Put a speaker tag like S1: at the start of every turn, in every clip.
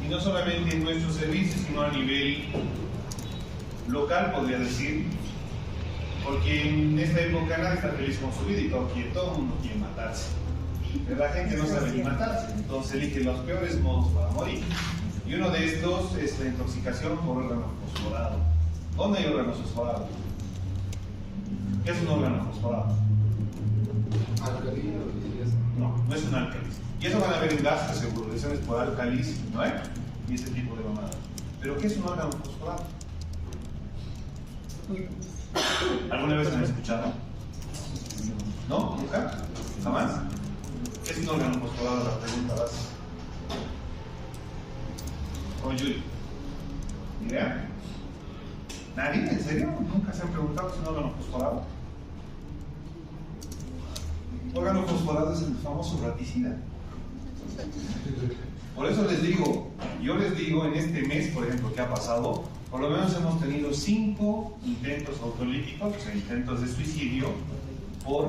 S1: Y no solamente en nuestros servicios, sino a nivel local, podría decir, porque en esta época nadie está feliz con su vida y todo el mundo quiere matarse. Pero la gente no sabe ni matarse, entonces elige los peores modos para morir. Y uno de estos es la intoxicación por órgano fosforado. ¿Dónde hay órgano fosforado? ¿Qué es un órgano fosforado?
S2: Alcalino,
S1: no, no es un álcalis. Y eso van a ver en gastro seguro, lesiones por álcalis, ¿no es? Y ese tipo de mamadas. ¿Pero qué es un órgano fosforado? ¿Alguna vez han escuchado? ¿No? ¿Nunca? ¿Jamás? ¿Qué es un órgano fosforado? La pregunta básica. Con Yuri. ¿Idea? ¿Nadie? ¿En serio? ¿Nunca se han preguntado si es un órgano fosforado? Órgano fosforado es el famoso raticida. Por eso les digo, yo les digo en este mes, por ejemplo, que ha pasado, por lo menos hemos tenido 5 intentos autolíticos, o sea, intentos de suicidio por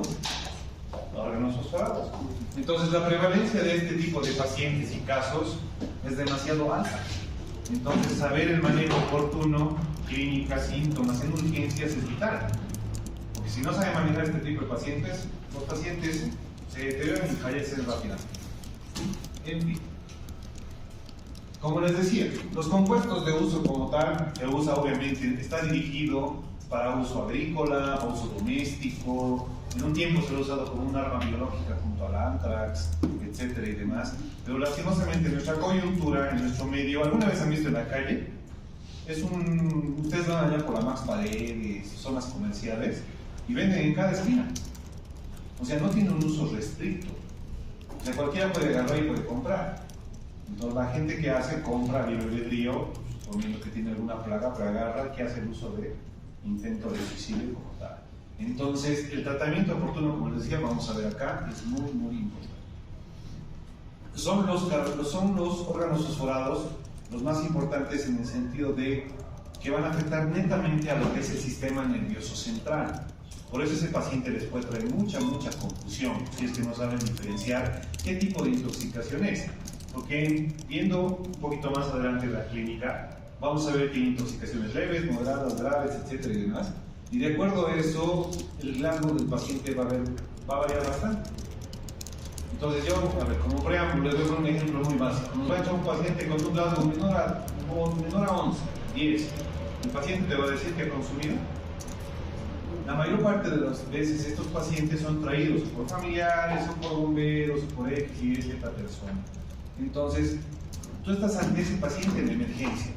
S1: órganos fosforados. Entonces la prevalencia de este tipo de pacientes y casos es demasiado alta. Entonces saber el manejo oportuno, clínica, síntomas en urgencias es vital. Porque si no sabe manejar este tipo de pacientes, los pacientes se deterioran y fallecen rápidamente. En fin. Como les decía, los compuestos de uso como tal, se usa obviamente, está dirigido para uso agrícola, uso doméstico. En un tiempo se lo ha usado como un arma biológica junto al anthrax, etcétera y demás. Pero lastimosamente en nuestra coyuntura, en nuestro medio, ¿alguna vez han visto en la calle? Ustedes van allá por la Max Paredes, zonas comerciales, y venden en cada esquina. O sea, no tiene un uso restricto. O sea, cualquiera puede agarrar y puede comprar. Entonces la gente que hace compra libre albedrío, suponiendo que tiene alguna plaga, pero agarra que hace el uso de intento de suicidio como tal. Entonces el tratamiento oportuno, como les decía, vamos a ver acá, es muy importante. Son los órganos fosforados los más importantes en el sentido de que van a afectar netamente a lo que es el sistema nervioso central. Por eso ese paciente les puede traer mucha confusión si es que no saben diferenciar qué tipo de intoxicación es. Porque viendo un poquito más adelante la clínica, vamos a ver que hay intoxicaciones leves, moderadas, graves, etcétera y demás. Y de acuerdo a eso, el Glasgow del paciente va a variar bastante. Entonces yo, a ver, como preámbulo, les doy un ejemplo muy básico. Nos va a echar un paciente con un Glasgow menor a 11, 10. El paciente te va a decir que ha consumido. La mayor parte de las veces estos pacientes son traídos por familiares, o por bomberos, o por X y Z persona. Entonces, tú estás ante ese paciente en emergencia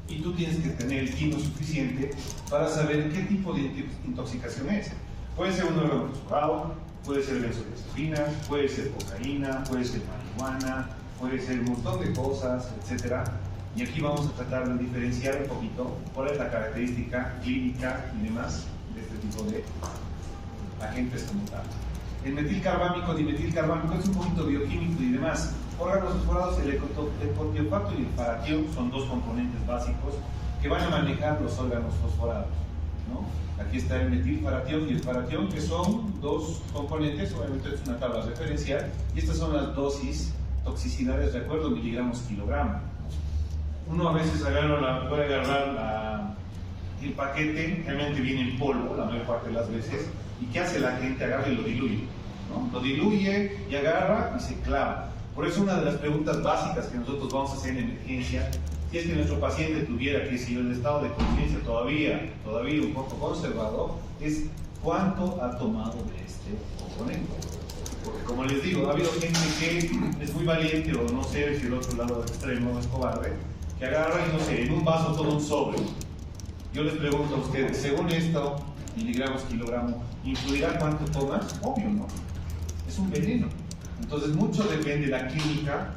S1: y tú tienes que tener el tino suficiente para saber qué tipo de intoxicación es. Puede ser un órgano fosforado, puede ser benzodiazepinas, puede ser cocaína, puede ser marihuana, puede ser un montón de cosas, etc. Y aquí vamos a tratar de diferenciar un poquito cuál es la característica clínica y demás de este tipo de agentes como tal. El metilcarbámico, dimetilcarbámico es un poquito bioquímico y demás. Órganos fosforados, el ecotiolfato y el faratión son dos componentes básicos que van a manejar los órganos fosforados, ¿no? Aquí está el metilfaratión y el faratión, que son dos componentes, obviamente es una tabla referencial, y estas son las dosis, toxicidades de acuerdo miligramos kilogramo. Uno a veces puede agarrar el paquete, realmente viene en polvo la mayor parte de las veces, y ¿qué hace la gente? Agarra y lo diluye, ¿no? Lo diluye y agarra y se clava. Por eso una de las preguntas básicas que nosotros vamos a hacer en emergencia, si es que nuestro paciente tuviera que si el estado de conciencia todavía un poco conservado, es ¿cuánto ha tomado de este componente? Porque como les digo, ha habido gente que es muy valiente, o no sé si el otro lado del extremo es cobarde, que agarra y no sé, en un vaso todo un sobre. Yo les pregunto a ustedes, según esto, miligramos, kilogramo, ¿influirá cuánto tomas? Obvio, ¿no? Es un veneno. Entonces mucho depende de la clínica.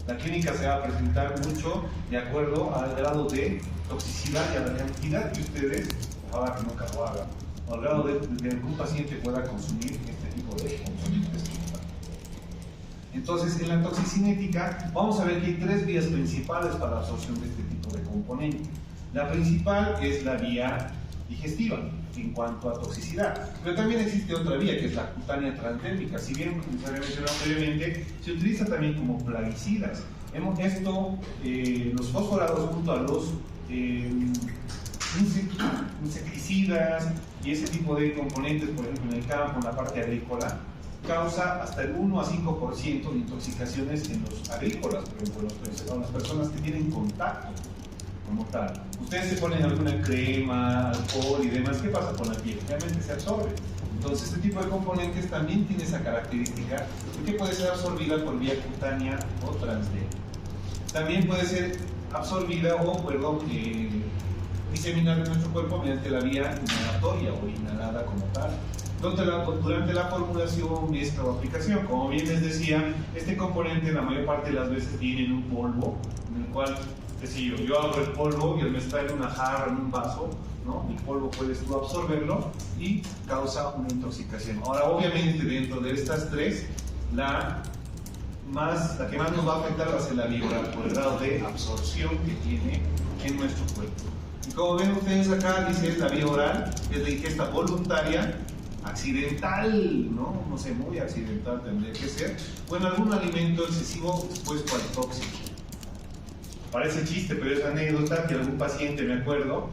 S1: La clínica se va a presentar mucho de acuerdo al grado de toxicidad y a la cantidad que ustedes, ojalá que nunca lo hagan, o al grado de que un paciente pueda consumir este tipo de componentes. Entonces, en la toxicinética vamos a ver que hay 3 vías principales para la absorción de este tipo de componente. La principal es la vía digestiva en cuanto a toxicidad, pero también existe otra vía que es la cutánea transdérmica. Si bien, como se había mencionado previamente, se utiliza también como plaguicidas. Los fosforados junto a los insecticidas y ese tipo de componentes, por ejemplo en el campo, en la parte agrícola, causa hasta el 1 a 5% de intoxicaciones en los agrícolas, por ejemplo, las personas que tienen contacto como tal. Ustedes se ponen alguna crema, alcohol y demás, ¿qué pasa con la piel? Realmente se absorbe. Entonces, este tipo de componentes también tiene esa característica de que puede ser absorbida por vía cutánea o transdermal. También puede ser absorbida diseminada en nuestro cuerpo mediante la vía inhalatoria o inhalada como tal. Durante la formulación, mezcla o aplicación, como bien les decía, este componente la mayor parte de las veces viene en un polvo, en el cual, yo abro el polvo y al mezclar en una jarra, en un vaso, ¿no? El polvo puedes tú absorberlo y causa una intoxicación. Ahora, obviamente, dentro de estas tres, la que más nos va a afectar va a ser la vía oral, por el grado de absorción que tiene en nuestro cuerpo. Y como ven ustedes acá, dice la vía oral, es la ingesta voluntaria, accidental, no sé, muy accidental tendría que ser, o en algún alimento excesivo expuesto al tóxico. Parece chiste, pero es anécdota que algún paciente, me acuerdo,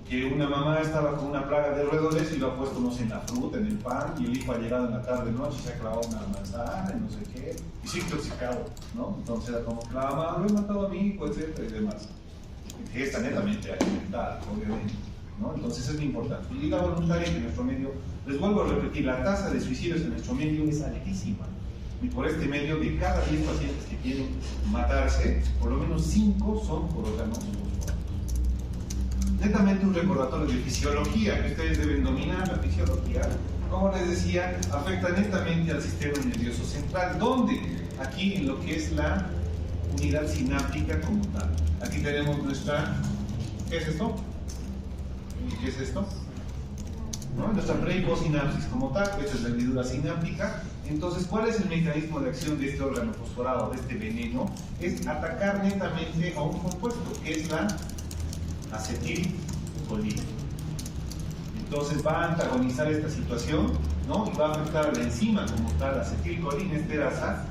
S1: que una mamá estaba con una plaga de roedores y lo ha puesto, no sé, en la fruta, en el pan, y el hijo ha llegado en la tarde-noche y se ha clavado una manzana y no sé qué, y se ha intoxicado, ¿no? Entonces era como que la mamá lo he matado a mi hijo, etcétera, y demás. Que está netamente accidental, obviamente, ¿no? Entonces es muy importante. Y la voluntaria que en nuestro medio, les vuelvo a repetir, la tasa de suicidios en nuestro medio es altísima. Y por este medio, de cada 10 pacientes que quieren matarse, por lo menos 5 son por órganos fosforados. Netamente un recordatorio de fisiología, que ustedes deben dominar la fisiología. Como les decía, afecta netamente al sistema nervioso central, donde aquí en lo que es la unidad sináptica como tal. Aquí tenemos nuestra, ¿qué es esto? ¿Qué es esto? ¿No? Nuestra pre y postsinapsis como tal, esta es la hendidura sináptica. Entonces, ¿cuál es el mecanismo de acción de este órgano fosforado, de este veneno? Es atacar netamente a un compuesto, que es la acetilcolina. Entonces va a antagonizar esta situación, ¿no? Y va a afectar a la enzima como tal, la acetilcolina esterasa,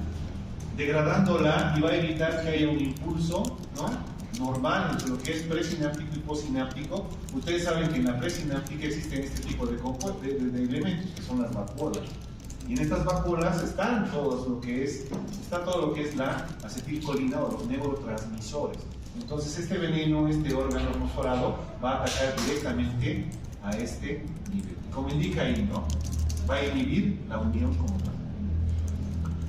S1: degradándola y va a evitar que haya un impulso, ¿no?, normal entre lo que es presináptico y postsináptico. Ustedes saben que en la presináptica existen este tipo de elementos que son las vacuolas. Y en estas vacuolas está todo lo que es la acetilcolina o los neurotransmisores. Entonces este veneno, este órgano fosforado, va a atacar directamente a este nivel. Como indica ahí, ¿no?, va a inhibir la unión como tal.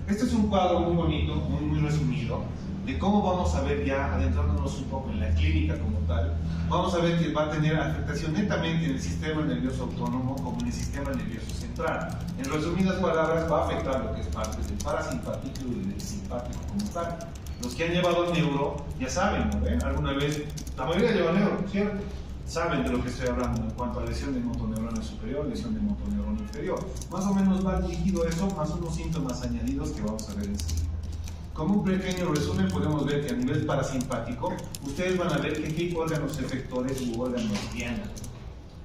S1: Este es un cuadro muy bonito, muy resumido, de cómo vamos a ver, ya adentrándonos un poco en la clínica como tal, vamos a ver que va a tener afectación netamente en el sistema nervioso autónomo como en el sistema nervioso central. En resumidas palabras, va a afectar lo que es parte del parasimpático y del simpático como tal. Los que han llevado neuro ya saben, ¿no? Alguna vez, la mayoría lleva neuro, ¿cierto? Saben de lo que estoy hablando en cuanto a lesión de motoneurona superior, lesión de motoneurona inferior. Más o menos va dirigido a eso, más unos síntomas añadidos que vamos a ver enseguida. Como un pequeño resumen, podemos ver que a nivel parasimpático, ustedes van a ver que hay órganos efectores u órganos diana.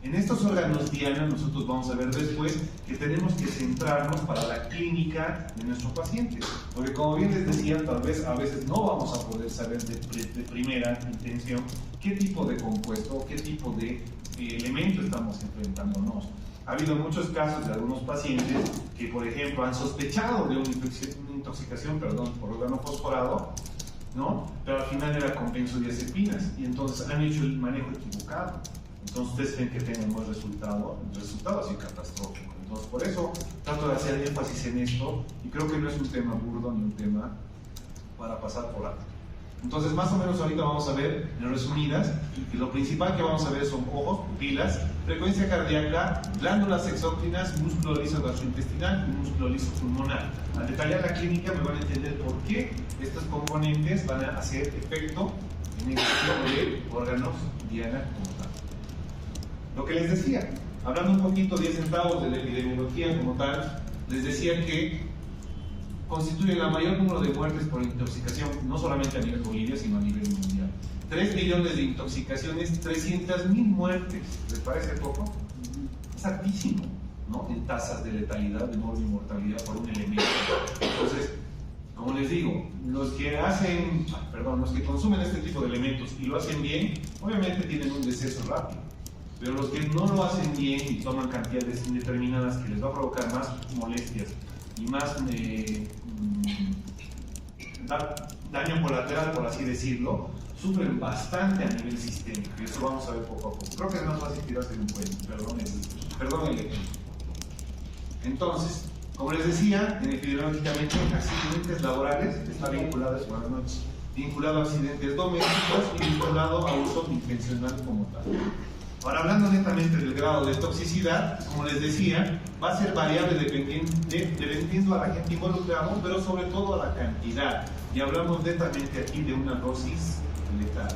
S1: En estos órganos diana, nosotros vamos a ver después que tenemos que centrarnos para la clínica de nuestro paciente. Porque como bien les decía, tal vez a veces no vamos a poder saber de primera intención qué tipo de compuesto o qué tipo de elemento estamos enfrentándonos. Ha habido muchos casos de algunos pacientes que, por ejemplo, han sospechado de una intoxicación por órgano fosforado, ¿no?, pero al final era con benzodiazepinas y entonces han hecho el manejo equivocado. Entonces ustedes creen que tengan un buen resultado, el resultado ha sido catastrófico. Entonces por eso trato de hacer énfasis en esto y creo que no es un tema burdo ni un tema para pasar por alto. Entonces más o menos ahorita vamos a ver en resumidas, y lo principal que vamos a ver son ojos, pupilas, frecuencia cardíaca, glándulas exócrinas, músculo liso gastrointestinal y músculo liso pulmonar. Al detallar la clínica me van a entender por qué estos componentes van a hacer efecto en el tipo de órganos diana como tal. Lo que les decía, hablando un poquito 10 centavos de la epidemiología como tal, les decía que constituye el mayor número de muertes por intoxicación, no solamente a nivel Bolivia, sino a nivel mundial. 3 millones de intoxicaciones, 300.000 muertes. ¿Les parece poco? Es altísimo, ¿no?, en tasas de letalidad, de morbimortalidad por un elemento. Entonces, Como les digo, los que consumen este tipo de elementos y lo hacen bien, obviamente tienen un deceso rápido. Pero los que no lo hacen bien y toman cantidades indeterminadas que les va a provocar más molestias y más daño colateral, por así decirlo, sufren bastante a nivel sistémico. Y eso vamos a ver poco a poco. Creo que es más fácil tirarse de un puente. Perdón el ejemplo. Entonces, como les decía, epidemiológicamente, accidentes laborales está vinculado a accidentes domésticos y vinculado a uso intencional como tal. Ahora, hablando netamente del grado de toxicidad, como les decía, va a ser variable dependiendo a la gente involucrada, pero sobre todo a la cantidad. Y hablamos netamente aquí de una dosis letal.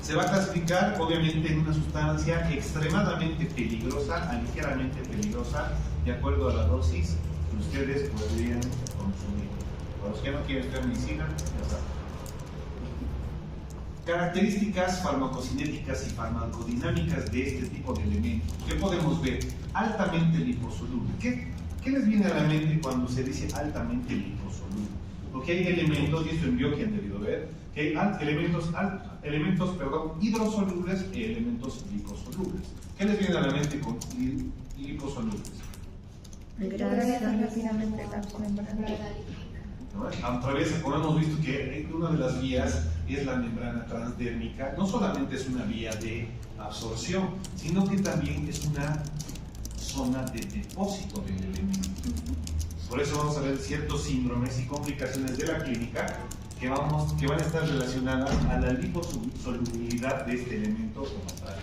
S1: Se va a clasificar, obviamente, en una sustancia extremadamente peligrosa a ligeramente peligrosa, de acuerdo a la dosis que ustedes podrían consumir. Para los que no quieren estudiar medicina, ya saben. Características farmacocinéticas y farmacodinámicas de este tipo de elementos. ¿Qué podemos ver? Altamente liposoluble. ¿Qué les viene a la mente cuando se dice altamente liposoluble? Porque hay elementos, y esto en biología han debido ver, que hay elementos hidrosolubles y elementos liposolubles. ¿Qué les viene a la mente con liposolubles?
S2: Grasa rápidamente las membranas.
S1: A través, como hemos visto que una de las vías es la membrana transdérmica, no solamente es una vía de absorción, sino que también es una zona de depósito del elemento. Por eso vamos a ver ciertos síndromes y complicaciones de la clínica que van a estar relacionadas a la liposolubilidad de este elemento como tal.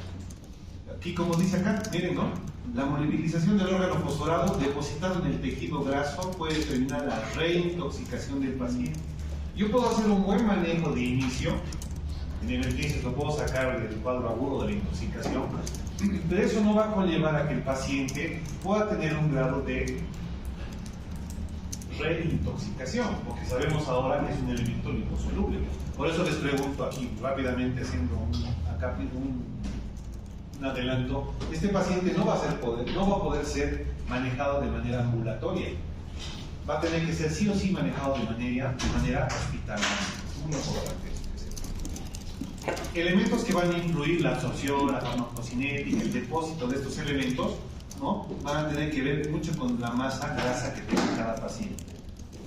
S1: Aquí, como dice acá, miren, ¿no? La movilizzación del órgano fosforado depositado en el tejido graso puede determinar la reintoxicación del paciente. Yo puedo hacer un buen manejo de inicio, en emergencias lo puedo sacar del cuadro agudo de la intoxicación, pero eso no va a conllevar a que el paciente pueda tener un grado de reintoxicación, porque sabemos ahora que es un elemento liposoluble. Por eso les pregunto aquí rápidamente, haciendo un adelanto, este paciente no va a poder ser manejado de manera ambulatoria, va a tener que ser sí o sí manejado de manera hospitalaria. Es muy importante. Elementos que van a influir la absorción, la farmacocinética, el depósito de estos elementos, ¿no? Van a tener que ver mucho con la masa grasa que tiene cada paciente.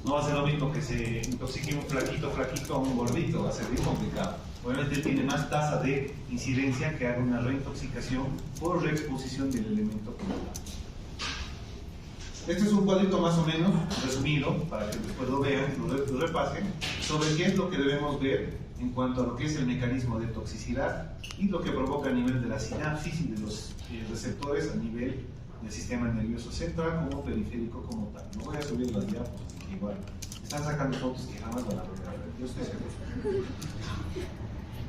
S1: No va a ser lo mismo que se intoxique un flaquito a un gordito, va a ser bien complicado. Obviamente tiene más tasa de incidencia que haga una reintoxicación por reexposición del elemento como tal. Este es un cuadrito más o menos resumido, para que después lo vean, lo repasen, sobre qué es lo que debemos ver en cuanto a lo que es el mecanismo de toxicidad y lo que provoca a nivel de la sinapsis y de los receptores a nivel del sistema nervioso central como periférico como tal. No voy a subir las diapositivas, que igual están sacando fotos que jamás van a lograr. Yo estoy seguro.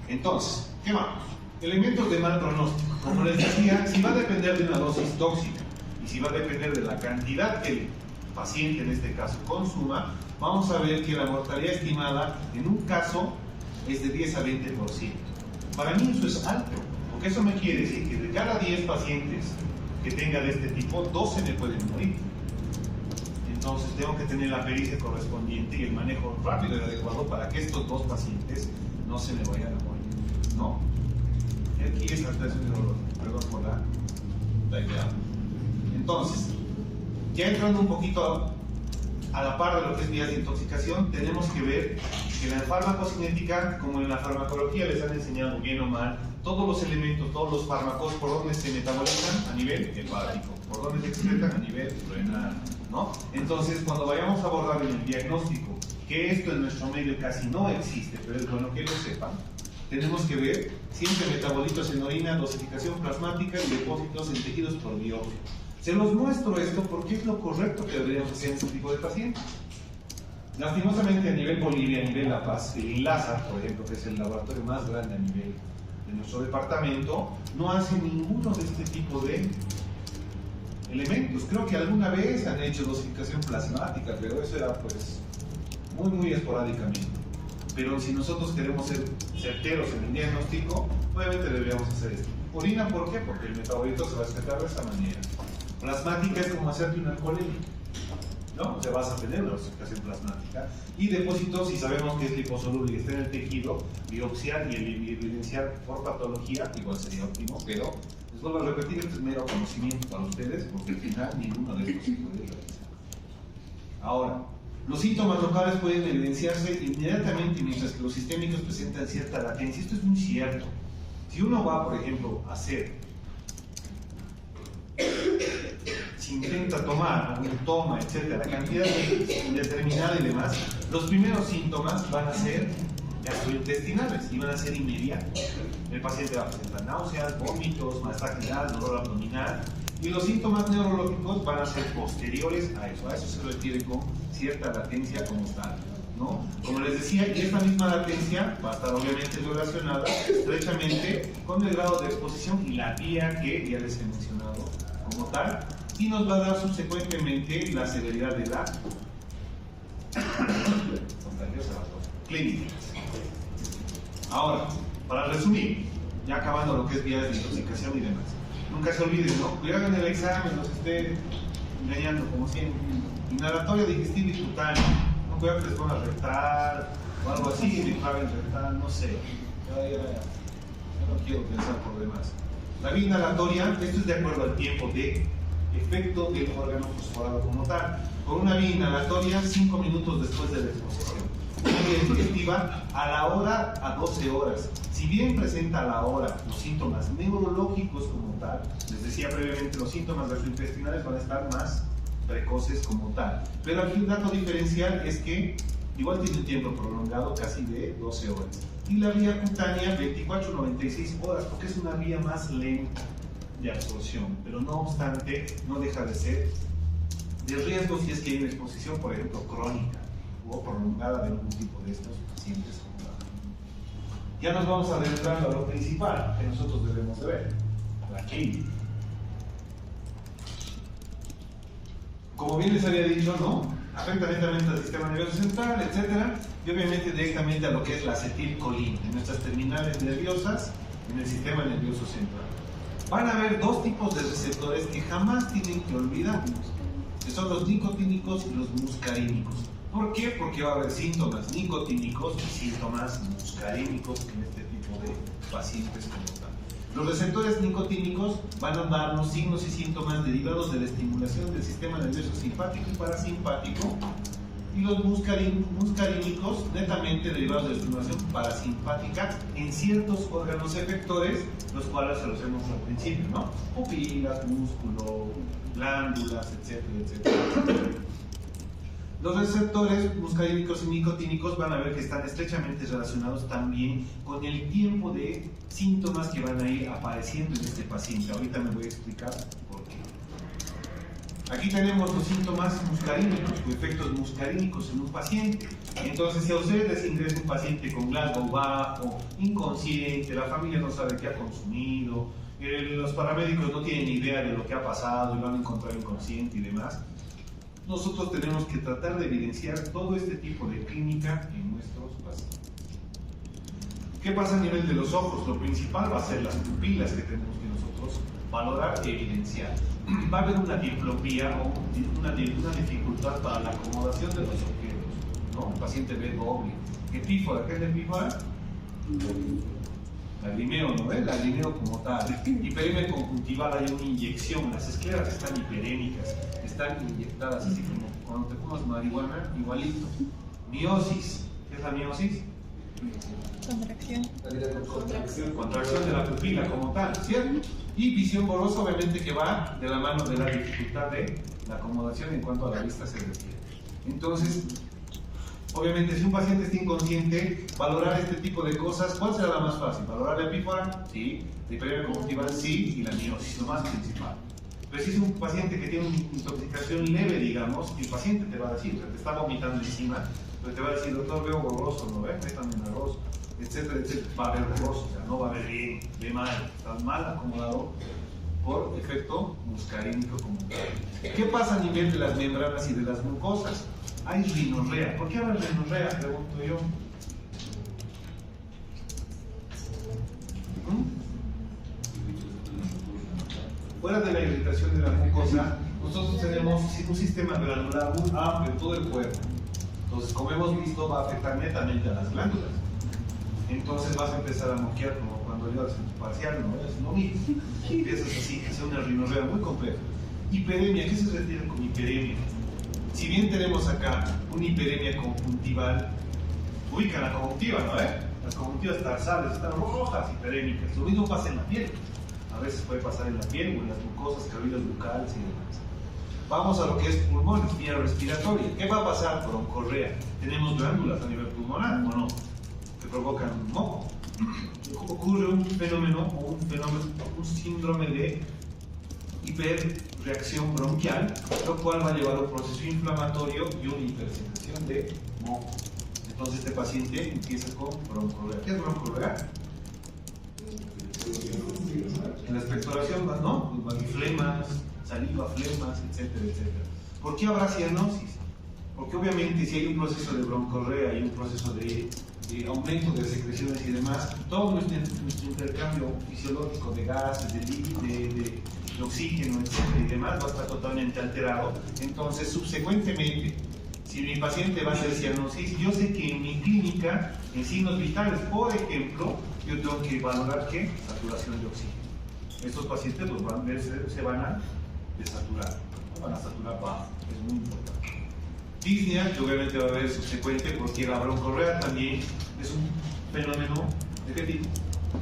S1: Entonces, ¿qué vamos? Elementos de mal pronóstico. Como les decía, si va a depender de una dosis tóxica y si va a depender de la cantidad que el paciente en este caso consuma, vamos a ver que la mortalidad estimada en un caso es de 10 a 20%. Para mí eso es alto, porque eso me quiere decir que de cada 10 pacientes que tenga de este tipo, 12 me pueden morir. Entonces tengo que tener la pericia correspondiente y el manejo rápido y adecuado para que estos 2 pacientes no se me vayan a morir, ¿no? Y aquí es alteración de dolor, perdón por la idea. Entonces, ya entrando un poquito a la par de lo que es vías de intoxicación, tenemos que ver que en la farmacocinética, como en la farmacología les han enseñado bien o mal, todos los elementos, todos los fármacos, por dónde se metabolizan a nivel hepático, por dónde se excretan a nivel renal, ¿no? Entonces, cuando vayamos a abordar en el diagnóstico, que esto en nuestro medio casi no existe, pero es bueno que lo sepan, tenemos que ver siempre metabolitos en orina, dosificación plasmática y depósitos en tejidos por biopsia. Se los muestro esto porque es lo correcto que deberíamos hacer en este tipo de pacientes. Lastimosamente a nivel Bolivia, a nivel La Paz, el INLASA, por ejemplo, que es el laboratorio más grande a nivel de nuestro departamento, no hace ninguno de este tipo de elementos. Creo que alguna vez han hecho dosificación plasmática, pero eso era pues muy esporádicamente. Pero si nosotros queremos ser certeros en el diagnóstico, obviamente deberíamos hacer esto. Orina, ¿por qué? Porque el metabolito se va a excretar de esa manera. Plasmática es como hacerte una alcoholemia. ¿no? O sea, vas a tener una dosificación plasmática. Y depósitos, si sabemos que es liposoluble y está en el tejido, biopsiar y evidenciar por patología, igual sería óptimo, pero les vuelvo a repetir, esto es mero conocimiento para ustedes, porque al final ninguno de estos se puede realizar. Ahora, los síntomas locales pueden evidenciarse inmediatamente mientras que los sistémicos presentan cierta latencia. Esto es muy cierto. Si uno va, por ejemplo, a hacer, si intenta tomar, o toma, etcétera, la cantidad indeterminada y demás, los primeros síntomas van a ser gastrointestinales y van a ser inmediatos. El paciente va a presentar náuseas, vómitos, malestar, dolor abdominal, y los síntomas neurológicos van a ser posteriores a eso se refiere con cierta latencia como tal, ¿no? Como les decía, y esta misma latencia va a estar obviamente relacionada estrechamente con el grado de exposición y la vía que ya les he mencionado como tal, y nos va a dar subsecuentemente la severidad de la clínica. Ahora, para resumir, ya acabando lo que es vías de intoxicación y demás, nunca se olviden, ¿no? Cuidado en el examen, los esté engañando como siempre. Inhalatoria digestiva y cutánea, no cuidado que les pongan a rectal o algo así, le claven rectal, no sé. Yo no quiero pensar por demás. La vía inhalatoria, esto es de acuerdo al tiempo de efecto del órgano fosforado como tal. Con una vía inhalatoria, 5 minutos después de la exposición. Una vía digestiva a la hora a 12 horas. Si bien presenta a la hora los síntomas neurológicos como tal, les decía previamente, los síntomas gastrointestinales van a estar más precoces como tal. Pero aquí un dato diferencial es que igual tiene un tiempo prolongado casi de 12 horas. Y la vía cutánea 24-96 horas, porque es una vía más lenta de absorción, pero no obstante no deja de ser de riesgo si es que hay una exposición, por ejemplo, crónica o prolongada de algún tipo de estos pacientes. Ya nos vamos adentrando a lo principal que nosotros debemos de ver, la clínica. Como bien les había dicho, ¿no? Afecta directamente al sistema nervioso central, etcétera, y obviamente directamente a lo que es la acetilcolina, en nuestras terminales nerviosas, en el sistema nervioso central. Van a haber dos tipos de receptores que jamás tienen que olvidarnos, que son los nicotínicos y los muscarínicos. ¿Por qué? Porque va a haber síntomas nicotínicos y síntomas muscarínicos en este tipo de pacientes como tal. Los receptores nicotínicos van a darnos signos y síntomas derivados de la estimulación del sistema nervioso simpático y parasimpático, y los muscarínicos netamente derivados de la estimulación parasimpática en ciertos órganos efectores, los cuales se los hemos al principio, ¿no? Pupilas, músculo, glándulas, etcétera, etcétera. Los receptores muscarínicos y nicotínicos van a ver que están estrechamente relacionados también con el tiempo de síntomas que van a ir apareciendo en este paciente. Ahorita me voy a explicar por qué. Aquí tenemos los síntomas muscarínicos o efectos muscarínicos en un paciente. Entonces, si a ustedes les ingresa un paciente con Glasgow bajo, inconsciente, la familia no sabe qué ha consumido, los paramédicos no tienen idea de lo que ha pasado y lo han encontrado inconsciente y demás, nosotros tenemos que tratar de evidenciar todo este tipo de clínica en nuestros pacientes. ¿Qué pasa a nivel de los ojos? Lo principal va a ser las pupilas que tenemos que nosotros valorar e evidenciar. Va a haber una diplopía o una dificultad para la acomodación de los objetos, ¿no? El paciente ve doble. Epífora, ¿qué es la epífora? Lagrimeo, ¿no ves? Lagrimeo como tal. Hiperémia conjuntival, hay una inyección, las escleras están hiperémicas, están inyectadas, así como cuando te fumas marihuana, igualito. Miosis, ¿qué es la miosis? Contracción de la pupila como tal, ¿cierto? Y visión borrosa, obviamente, que va de la mano de la dificultad de la acomodación en cuanto a la vista se refiere. Entonces, obviamente, si un paciente está inconsciente, valorar este tipo de cosas, ¿cuál será la más fácil? ¿Valorar la epífora? Sí. ¿La hiperémia conjuntival? Sí. Y la miosis, lo más principal. Pero si es un paciente que tiene una intoxicación leve, digamos, el paciente te va a decir, o sea, te está vomitando encima, pero te va a decir, doctor, veo borroso, ¿no ves? Está muy borroso, etcétera, etcétera. Va a ver borroso, o sea, no va a ver bien, ve mal, está mal acomodado por efecto muscarínico como tal. ¿Qué pasa a nivel de las membranas y de las mucosas? Hay rinorrea. ¿Por qué habla de rinorrea? Pregunto yo. Fuera de la irritación de la mucosa, nosotros tenemos un sistema granular muy amplio en todo el cuerpo. Entonces, como hemos visto, va a afectar netamente a las glándulas. Entonces vas a empezar a moquear como cuando llevas en tu parcial, ¿no? Es lo mismo. Empiezas así, que es una rinorrea muy compleja. Hiperemia, ¿qué se refiere con hiperemia? Si bien tenemos acá una hiperemia conjuntival, ubica la conjuntiva, ¿no? Las conjuntivas tarsales están rojas, hiperémicas. Lo mismo pasa en la piel. A veces puede pasar en la piel o en las mucosas, cavidades bucales y demás. Vamos a lo que es pulmones, vía respiratoria. ¿Qué va a pasar? Broncorrea. ¿Tenemos glándulas a nivel pulmonar o no? Que provocan moco. Ocurre un fenómeno o un síndrome de hiperreacción bronquial, lo cual va a llevar a un proceso inflamatorio y una hipersecreción de moco. Entonces este paciente empieza con broncorrea. ¿Qué es broncorrea? En la expectoración, ¿no? Flemas, saliva, flemas, etcétera, etcétera. ¿Por qué habrá cianosis? Porque obviamente si hay un proceso de broncorrea y un proceso de aumento de secreciones y demás, todo nuestro intercambio fisiológico de gases, de oxígeno, etcétera y demás va a estar totalmente alterado. Entonces, subsecuentemente, si mi paciente va a hacer cianosis, yo sé que en mi clínica, en signos vitales, por ejemplo, yo tengo que valorar ¿qué? Saturación de oxígeno. Estos pacientes se van a desaturar, no van a saturar bajo, es muy importante. Disnea, que obviamente va a haber subsecuente, porque la broncorrea también es un fenómeno de qué tipo?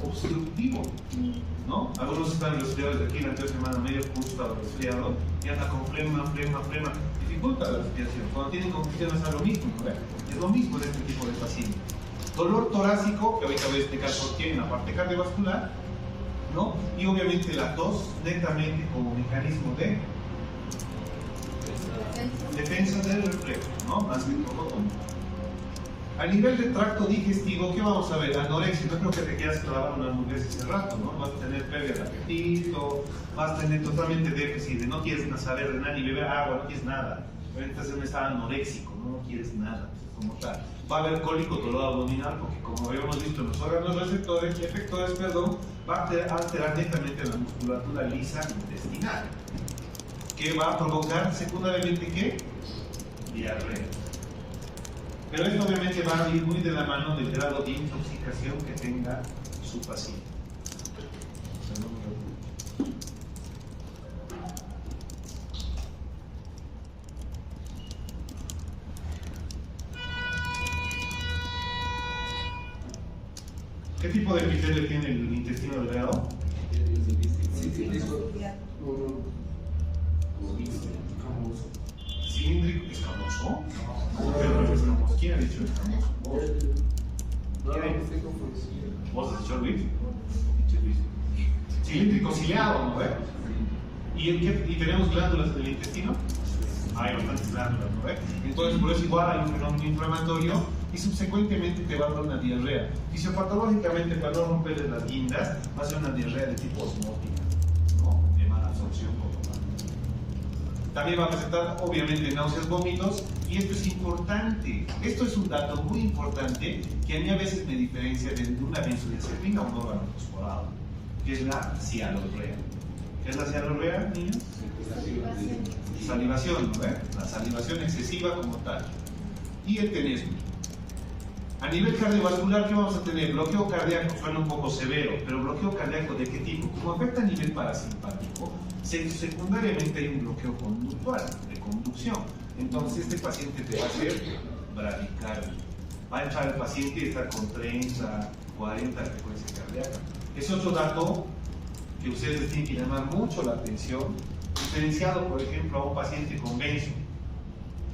S1: Obstructivo, ¿no? Algunos están resfriados de aquí la anterior semana, medio justo resfriado, y anda con flema, dificulta la respiración. Cuando tienen congestión es lo mismo, ¿no? Es lo mismo de este tipo de pacientes. Dolor torácico, que ahorita voy a explicar por qué en la parte cardiovascular, ¿no? Y obviamente la tos, netamente como mecanismo de defensa del reflejo, ¿no? Más que todo como. A nivel de tracto digestivo, ¿qué vamos a ver? Anorexia, no creo que te quieras clavar una hamburguesa ese rato, ¿no? Vas a tener pérdida de apetito, vas a tener totalmente déficit, no quieres saber de nada ni beber agua, no quieres nada. Ahorita se me está anoréxico, no quieres nada, como tal. Va a haber cólico, dolor abdominal, porque como habíamos visto en los órganos receptores y efectores, va a alterar netamente la musculatura lisa intestinal, que va a provocar secundariamente ¿qué? Diarrea. Pero esto obviamente va a ir muy de la mano del grado de intoxicación que tenga su paciente. ¿Qué tipo de epitelio tiene el intestino delgado? Cilíndrico, escamoso. ¿Quién ha dicho escamoso? ¿Vos has dicho Luis? Cilíndrico, ciliado, ¿no? ¿Y tenemos glándulas en el intestino? Hay bastantes glándulas, ¿no? Entonces, por eso igual hay un fenómeno inflamatorio y subsecuentemente te va a dar una diarrea. Fisiopatológicamente, para no romperles las guindas, va a ser una diarrea de tipo osmótica, ¿no? De mala absorción por lo tanto. También va a presentar, obviamente, náuseas, vómitos, y esto es importante. Esto es un dato muy importante que a mí a veces me diferencia de una benzodiazepina a un órgano fosforado, que es la cialorrea. ¿Qué es la cialorrea, niños? Salivación, ¿no? La salivación excesiva como tal. Y el tenesmo. A nivel cardiovascular, ¿qué vamos a tener? Bloqueo cardíaco, suena un poco severo, pero bloqueo cardíaco ¿de qué tipo? Como afecta a nivel parasimpático, secundariamente hay un bloqueo conductual, de conducción. Entonces este paciente te va a hacer bradicardia. Va a entrar el paciente y está con 30, 40 frecuencia cardíaca. Es otro dato que ustedes tienen que llamar mucho la atención, diferenciado, por ejemplo, a un paciente con benzo.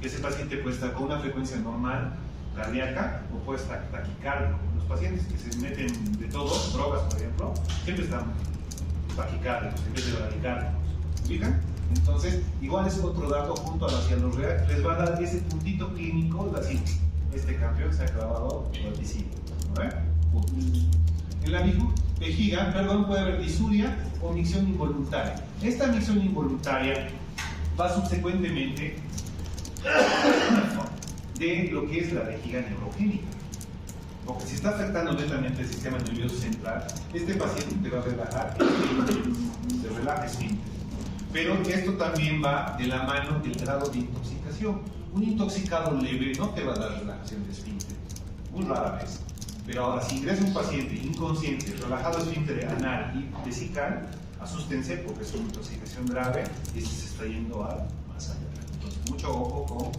S1: Ese paciente puede estar con una frecuencia normal cardíaca o puede estar taquicárdico. Los pacientes que se meten de todo, drogas por ejemplo, siempre están taquicárdicos en vez de bradicárdicos. ¿Ubican? Entonces, igual es otro dato junto a la cialorrea, les va a dar ese puntito clínico, así, este campeón se ha clavado el anticipo. ¿No? En la vejiga, puede haber disuria o micción involuntaria. Esta micción involuntaria va subsecuentemente de lo que es la vejiga neurogénica. Porque si está afectando netamente el sistema nervioso central, este paciente te va a relajar, se relaja esfínter. Pero esto también va de la mano del grado de intoxicación. Un intoxicado leve no te va a dar relajación de esfínter, muy rara vez. Pero ahora, si ingresa un paciente inconsciente, relajado esfínter anal y vesical, asústense porque es una intoxicación grave y esto se está yendo a más allá. Entonces, mucho ojo con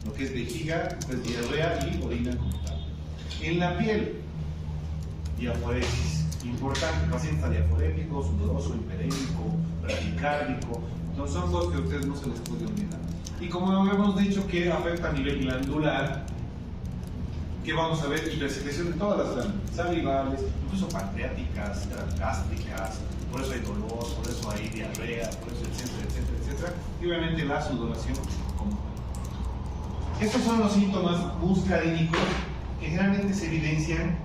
S1: lo que es vejiga, lo que es diarrea y orina como tal. En la piel, diaforesis. Importante, paciente diaforémico, sudoroso, hiperémico, bradicárdico. Entonces son cosas que a ustedes no se les puede olvidar. Y como habíamos dicho que afecta a nivel glandular, que vamos a ver hipersecreción de todas las glándulas, salivales, incluso pancreáticas, gástricas, por eso hay dolor, por eso hay diarrea, por eso etcétera, etcétera, etcétera. Y obviamente la sudoración como tal. Estos son los síntomas muscarínicos que generalmente se evidencian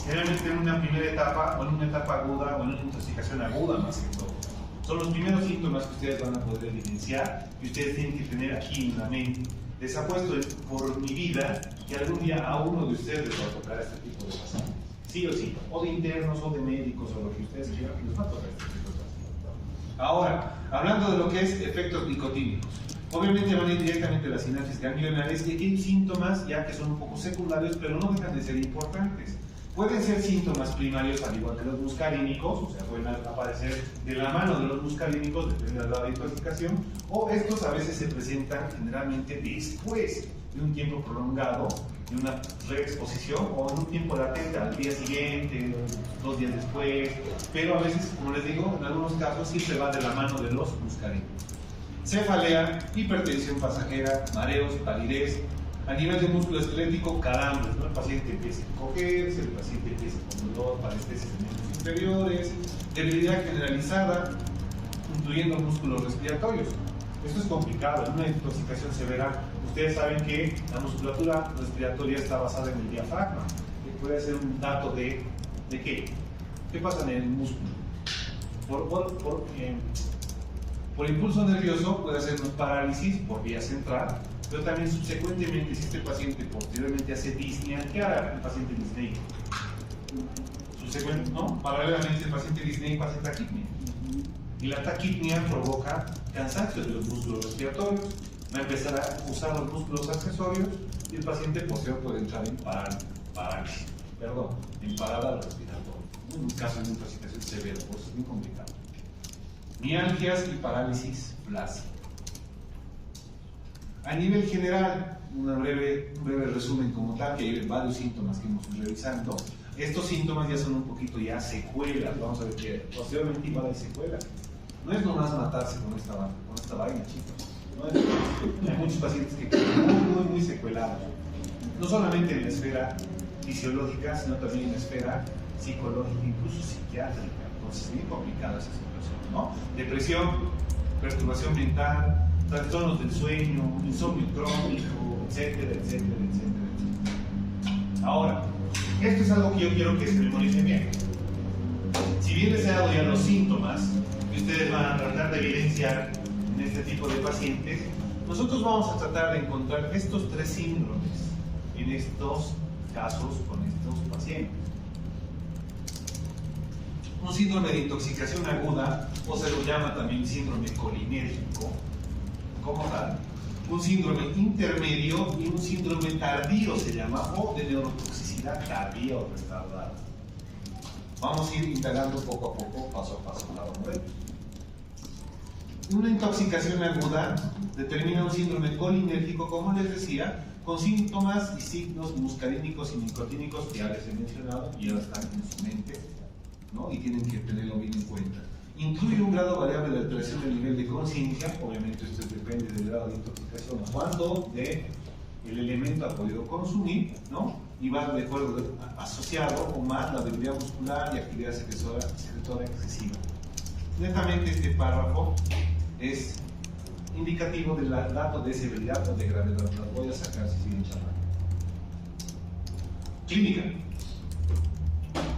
S1: generalmente en una primera etapa o en una etapa aguda o en una intoxicación aguda más que todo. Son los primeros síntomas que ustedes van a poder evidenciar y ustedes tienen que tener aquí en la mente. Les apuesto por mi vida que algún día a uno de ustedes les va a tocar este tipo de pacientes. Sí o sí, o de internos o de médicos o lo que ustedes quieran, les va a tocar este tipo de pacientes. Ahora, hablando de lo que es efectos nicotínicos. Obviamente van a ir directamente a las sinapsis ganglionares y aquí hay síntomas ya que son un poco secundarios, pero no dejan de ser importantes. Pueden ser síntomas primarios, al igual que los muscarínicos, o sea, pueden aparecer de la mano de los muscarínicos, depende de la intoxicación, o estos a veces se presentan generalmente después de un tiempo prolongado, de una reexposición, o en un tiempo latente, al día siguiente, 2 días después, pero a veces, como les digo, en algunos casos sí se va de la mano de los muscarínicos. Cefalea, hipertensión pasajera, mareos, palidez. A nivel de músculo esquelético, calambres, ¿no? El paciente empieza a encogerse, el paciente empieza con dolor, parestesis en miembros inferiores, debilidad generalizada, incluyendo músculos respiratorios. Esto es complicado, en una intoxicación severa, ustedes saben que la musculatura respiratoria está basada en el diafragma, que puede ser un dato de ¿qué? ¿Qué pasa en el músculo? Por impulso nervioso puede hacer una parálisis por vía central, pero también subsecuentemente, si este paciente posteriormente hace disnea, ¿qué hará el paciente disneico? Paralelamente el paciente disneico hace taquipnea. Y la taquipnea provoca cansancio de los músculos respiratorios, va a empezar a usar los músculos accesorios y el paciente posterior puede entrar en parálisis, en parada respiratoria. En un caso de intoxicación severa, pues es muy complicado. Mialgias y parálisis flácida. A nivel general, un breve resumen como tal, que hay varios síntomas que hemos ido revisando. Estos síntomas ya son un poquito ya secuelas, vamos a ver que posteriormente igual hay secuelas. No es nomás matarse con esta vaina, chicos. No hay muchos pacientes que quedan muy secuelados. No solamente en la esfera fisiológica, sino también en la esfera psicológica, incluso psiquiátrica. Entonces es bien complicada esa situación, ¿no? Depresión, perturbación mental, trastornos del sueño, insomnio crónico, etcétera, etcétera, etcétera, etcétera. Ahora, esto es algo que yo quiero que se memoricen bien. Si bien les he dado ya los síntomas que ustedes van a tratar de evidenciar en este tipo de pacientes, nosotros vamos a tratar de encontrar estos 3 síndromes en estos casos con estos pacientes. Un síndrome de intoxicación aguda, o se lo llama también síndrome colinérgico, como tal, un síndrome intermedio y un síndrome tardío se llama, o de neurotoxicidad tardía o retardada. Vamos a ir indagando poco a poco, paso a paso, la vamos a ver. Una intoxicación aguda determina un síndrome colinérgico, como les decía, con síntomas y signos muscarínicos y nicotínicos que ya les he mencionado y ya están en su mente, ¿no? Y tienen que tenerlo bien en cuenta. Incluye un grado variable de alteración del nivel de conciencia, obviamente esto depende del grado de intoxicación, cuánto del elemento ha podido consumir, ¿no? Y va de acuerdo asociado o más la debilidad muscular y actividad secretora excesiva. Netamente este párrafo es indicativo del dato de severidad o de gravedad. Las voy a sacar si siguen charlando. Clínica.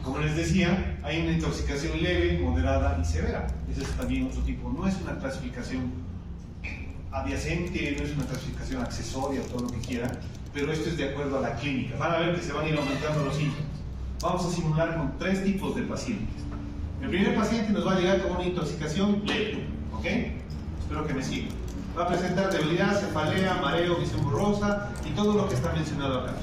S1: Como les decía, hay una intoxicación leve, moderada y severa. Ese es también otro tipo. No es una clasificación adyacente, no es una clasificación accesoria, todo lo que quieran, pero esto es de acuerdo a la clínica. Van a ver que se van a ir aumentando los síntomas. Vamos a simular con 3 tipos de pacientes. El primer paciente nos va a llegar con una intoxicación leve, ¿Ok? Espero que me sigan. Va a presentar debilidad, cefalea, mareo, visión borrosa y todo lo que está mencionado acá.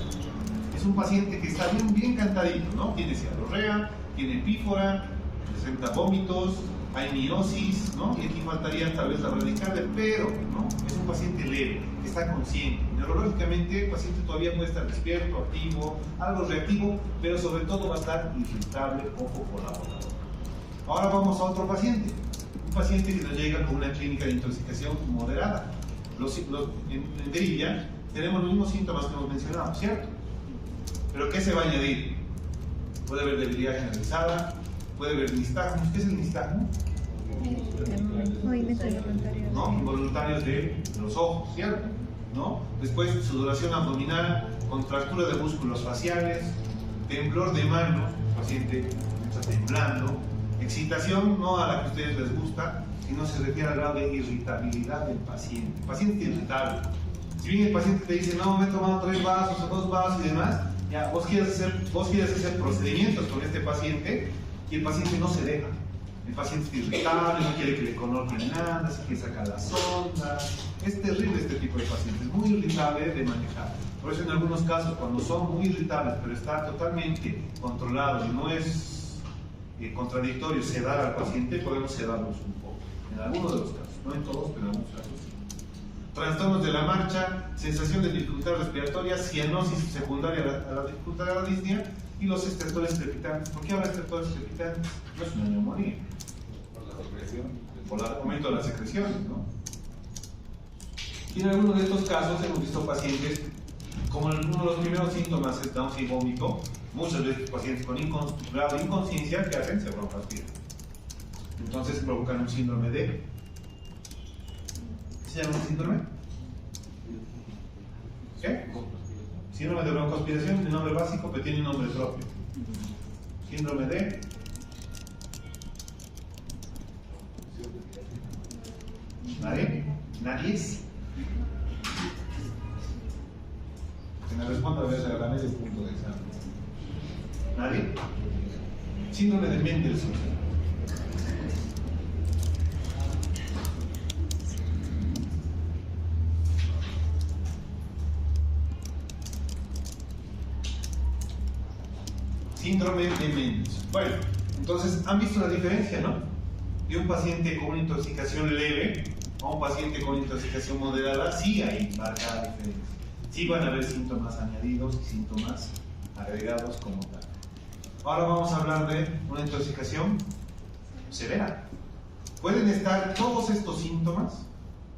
S1: Es un paciente que está bien cantadito, ¿no? Tiene cialorrea, tiene pífora, presenta vómitos, hay miosis, ¿no? Y aquí faltaría tal vez la bradicardia, pero, ¿no? Es un paciente leve, que está consciente. Neurológicamente el paciente todavía puede estar despierto, activo, algo reactivo, pero sobre todo va a estar irritable, poco colaborador. Ahora vamos a otro paciente. Un paciente que nos llega con una clínica de intoxicación moderada. En Derivia tenemos los mismos síntomas que hemos mencionado, ¿cierto? Pero ¿qué se va a añadir? Puede haber debilidad generalizada, puede haber nistagmus. ¿Qué es el nistagmus?
S2: Movimientos involuntarios.
S1: ¿No? Involuntarios de los ojos, ¿cierto? ¿No? Después sudoración abdominal, contractura de músculos faciales, temblor de mano, el paciente está temblando, excitación no a la que a ustedes les gusta, sino se refiere al grado de irritabilidad del paciente. El paciente irritable. Si bien el paciente te dice, no, me he tomado 3 vasos o 2 vasos y demás, ya, vos quieres hacer procedimientos con este paciente y el paciente no se deja. El paciente es irritable, no quiere que le coloquen nada, se quiere sacar la sonda. Es terrible este tipo de pacientes, muy irritable de manejar. Por eso en algunos casos, cuando son muy irritables, pero está totalmente controlado y no es contradictorio sedar al paciente, podemos sedarlos un poco. En algunos de los casos, no en todos, pero en algunos casos. Trastornos de la marcha, sensación de dificultad respiratoria, cianosis secundaria a la dificultad de la disnea y los estertores crepitantes. ¿Por qué habla estertores crepitantes? No es una neumonía.
S3: Por la secreción.
S1: Por el aumento de las secreciones, ¿no? Y en algunos de estos casos hemos visto pacientes, como uno de los primeros síntomas es náusea y vómito, muchos de estos pacientes con grado de inconsciencia, ¿qué hacen? Se broncoaspiran. Entonces provocan un síndrome de... ¿Se llama un síndrome? ¿Qué? Síndrome de broncoaspiración, el nombre básico, pero tiene un nombre propio. Síndrome de... ¿Nadie es? Que me responda a ver si gané ese punto de examen. ¿Nadie? Síndrome de Mendelssohn. Síndrome de Mendelssohn. Bueno, entonces han visto la diferencia, ¿no? De un paciente con una intoxicación leve a un paciente con intoxicación moderada, sí hay marcada diferencia. Sí van a haber síntomas añadidos y síntomas agregados como tal. Ahora vamos a hablar de una intoxicación severa. Pueden estar todos estos síntomas,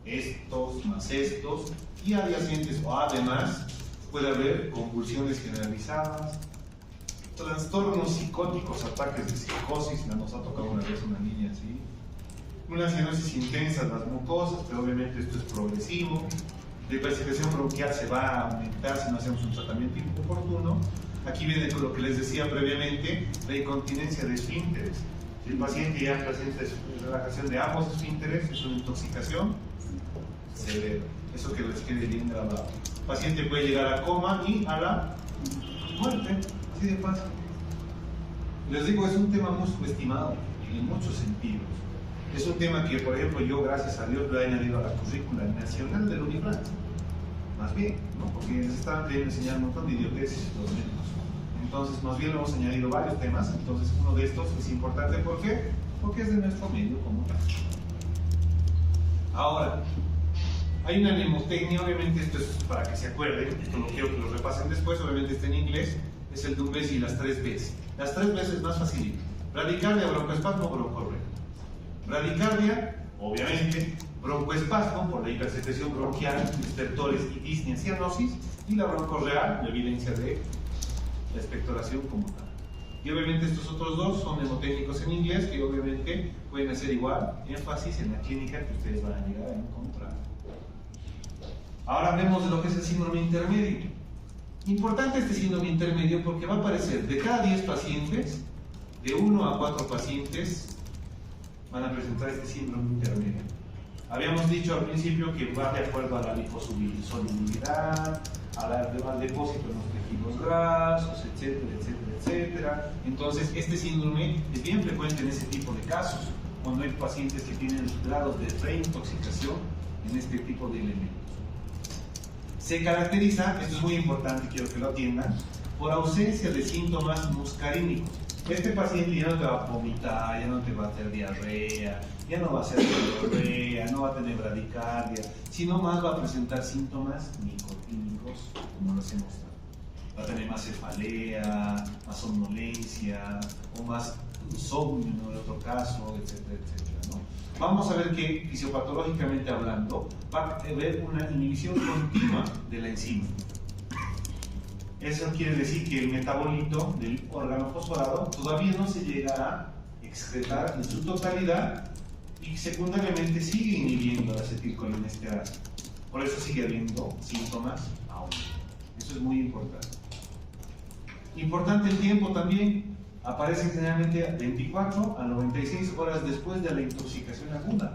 S1: estos más estos, y adyacentes o además puede haber convulsiones generalizadas, trastornos psicóticos, ataques de psicosis, nos ha tocado una vez una niña así, una cianosis intensa en las mucosas, pero obviamente esto es progresivo, la hipersecrición bronquial se va a aumentar si no hacemos un tratamiento oportuno. Aquí viene con lo que les decía previamente, la incontinencia de esfínteres. Si el paciente ya presenta relajación de ambos esfínteres, es una intoxicación severa. Eso que les quede bien grabado. El paciente puede llegar a coma y a la muerte. Así de fácil. Les digo, es un tema muy subestimado en muchos sentidos. Es un tema que, por ejemplo, yo, gracias a Dios, lo he añadido a la currícula nacional del Unifran. Más bien, ¿no? Porque les estaban queriendo enseñar un montón de idioteces los médicos. Entonces, más bien lo hemos añadido varios temas. Entonces, uno de estos es importante. ¿Por qué? Porque es de nuestro medio común. Ahora, hay una mnemotecnia, obviamente esto es para que se acuerden, esto lo quiero que lo repasen después, obviamente está en inglés. Es el Dumbes y las 3 Bs. Las 3 Bs es más facilito. Bradicardia, broncoespasmo, broncorrea. Bradicardia, obviamente, broncoespasmo por la hipersecreción bronquial, estertores y disnea, cianosis, y la broncorrea, la evidencia de la expectoración como tal. Y obviamente estos otros dos son mnemotécnicos en inglés que obviamente pueden hacer igual énfasis en la clínica que ustedes van a llegar a encontrar. Ahora hablemos de lo que es el síndrome intermedio. Importante este síndrome intermedio porque va a aparecer de cada 10 pacientes, de 1 a 4 pacientes van a presentar este síndrome intermedio. Habíamos dicho al principio que va de acuerdo a la liposolubilidad, al depósito en los tejidos grasos, etcétera, etcétera, etcétera. Entonces, este síndrome es bien frecuente en ese tipo de casos. cuando hay pacientes que tienen grados de reintoxicación en este tipo de elementos. Se caracteriza, esto es muy importante, quiero que lo atiendan, por ausencia de síntomas muscarínicos. Este paciente ya no te va a vomitar, ya no te va a hacer diarrea, ya no va a hacer diarrea, no va a tener bradicardia, sino más va a presentar síntomas nicotínicos, como los hemos mostrado. Va a tener más cefalea, más somnolencia, o más insomnio en el otro caso, etcétera, etcétera, ¿no? Vamos a ver que fisiopatológicamente hablando va a haber una inhibición continua de la enzima. Eso quiere decir que el metabolito del órgano fosforado todavía no se llega a excretar en su totalidad y secundariamente sigue inhibiendo la acetilcolinesterasa. Por eso sigue habiendo síntomas aún. Eso es muy importante. Importante el tiempo también. Aparece generalmente 24 a 96 horas después de la intoxicación aguda.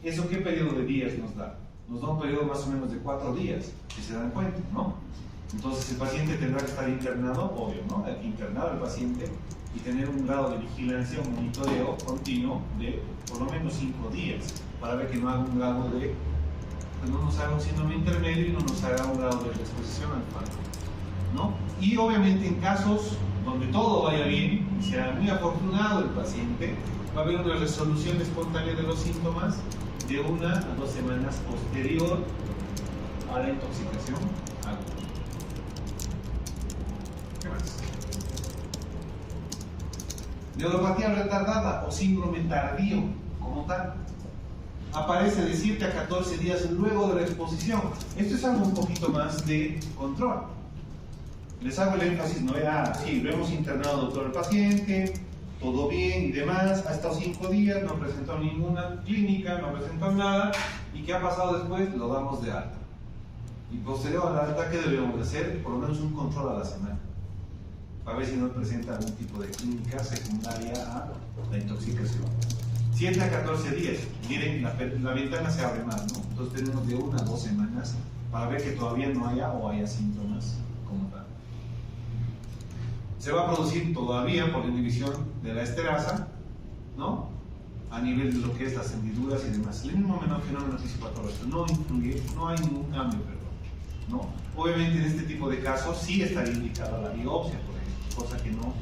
S1: ¿Eso qué periodo de días nos da? Nos da un periodo más o menos de 4 días, si se dan cuenta, ¿no? Entonces el paciente tendrá que estar internado, obvio, ¿no? Hay que internar al paciente y tener un grado de vigilancia, un monitoreo continuo de por lo menos 5 días, para ver que no haga un grado de, pues no nos haga un síndrome intermedio y no nos haga un grado de exposición al fármaco, ¿no? Y obviamente en casos donde todo vaya bien y sea muy afortunado el paciente, va a haber una resolución espontánea de los síntomas de 1 a 2 semanas posterior a la intoxicación aguda. ¿Qué más? Neuropatía retardada o síndrome tardío como tal. Aparece de 7 a 14 días luego de la exposición. Esto es algo un poquito más de control. Les hago el énfasis, no era así, lo hemos internado doctor el paciente, todo bien y demás, ha estado 5 días, no presentó ninguna clínica, no presentó nada, y ¿qué ha pasado después? Lo damos de alta. Y posterior a la alta, ¿qué debemos de hacer? Por lo menos un control a la semana, para ver si no presenta algún tipo de clínica secundaria a la intoxicación. 7 a 14 días, miren, la ventana se abre más, ¿no? Entonces tenemos de 1 a 2 semanas para ver que todavía no haya o haya síntomas como tal. Se va a producir todavía por la inhibición de la esterasa, ¿no? A nivel de lo que es las hendiduras y demás. El mismo fenómeno fisiopatológico no influye, no hay ningún cambio, perdón, ¿no? Obviamente en este tipo de casos sí estaría indicada la biopsia, por ejemplo, cosa que no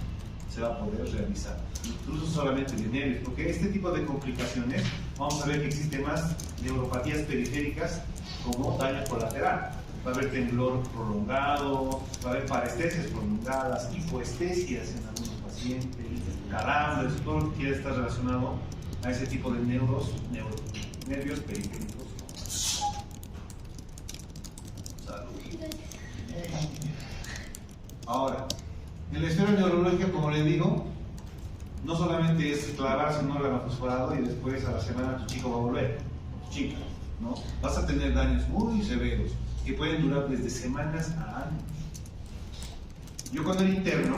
S1: se va a poder realizar, incluso solamente de nervios, porque este tipo de complicaciones, vamos a ver que existen más neuropatías periféricas como daño colateral. Va a haber temblor prolongado, va a haber parestesias prolongadas, hipoestesias en algunos pacientes, calambres, todo lo que quiera estar relacionado a ese tipo de nervios periféricos. Salud. Ahora, en la esfera neurológica, como les digo, no solamente es clavarse un órgano fosforado y después a la semana tu chico va a volver, tu chica, ¿no? Vas a tener daños muy severos que pueden durar desde semanas a años. Yo cuando era interno,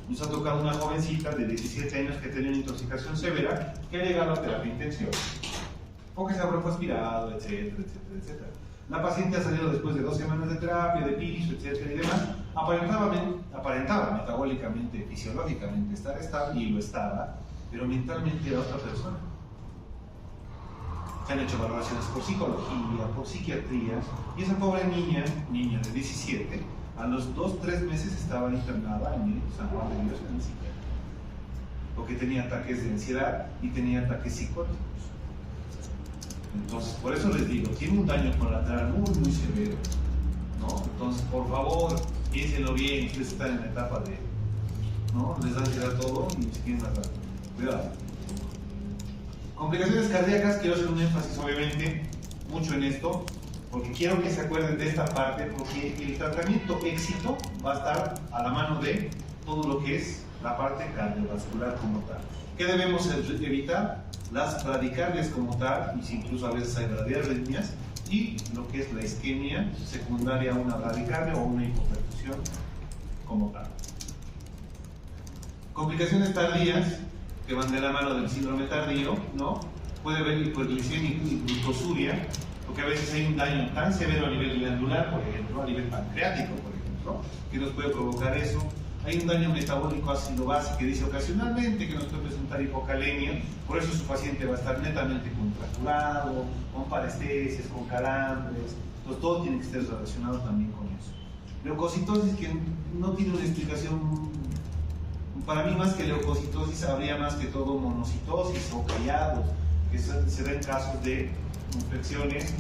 S1: nos ha tocado una jovencita de 17 años que tenía una intoxicación severa que ha llegado a terapia intensiva, porque se habrá aspirado, etcétera, etcétera, etcétera. La paciente ha salido después de 2 semanas de terapia, de piso, etcétera y demás. Aparentaba metabólicamente, fisiológicamente estar estable, y lo estaba, pero mentalmente era otra persona. Se han hecho valoraciones por psicología, por psiquiatría, y esa pobre niña de 17, a los 2-3 meses estaba internada en el San Juan de Dios en el psiquiatra, porque tenía ataques de ansiedad y tenía ataques psicóticos. Entonces, por eso les digo, tiene un daño colateral muy severo, ¿no? Entonces, por favor, piénsenlo bien, ustedes están en la etapa de, ¿no? Les da ansiedad todo y se quieren matar. Cuidado. Complicaciones cardíacas, quiero hacer un énfasis obviamente mucho en esto, porque quiero que se acuerden de esta parte, porque el tratamiento éxito va a estar a la mano de todo lo que es la parte cardiovascular como tal. ¿Qué debemos evitar? Las bradicardias como tal, y incluso a veces hay bradiarritmias, y lo que es la isquemia secundaria a una bradicardia o una hipoperfusión como tal. Complicaciones tardías que van de la mano del síndrome tardío, ¿no? Puede haber hiperglicemia y glucosuria, porque a veces hay un daño tan severo a nivel glandular, por ejemplo, a nivel pancreático, por ejemplo, que nos puede provocar eso. Hay un daño metabólico ácido base que dice ocasionalmente que nos puede presentar hipocalemia, por eso su paciente va a estar netamente contracturado, con parestesias, con calambres, entonces todo tiene que estar relacionado también con eso. Leucocitosis que no tiene una explicación, para mí más que leucocitosis habría más que todo monocitosis o callados, que se da en casos de infecciones,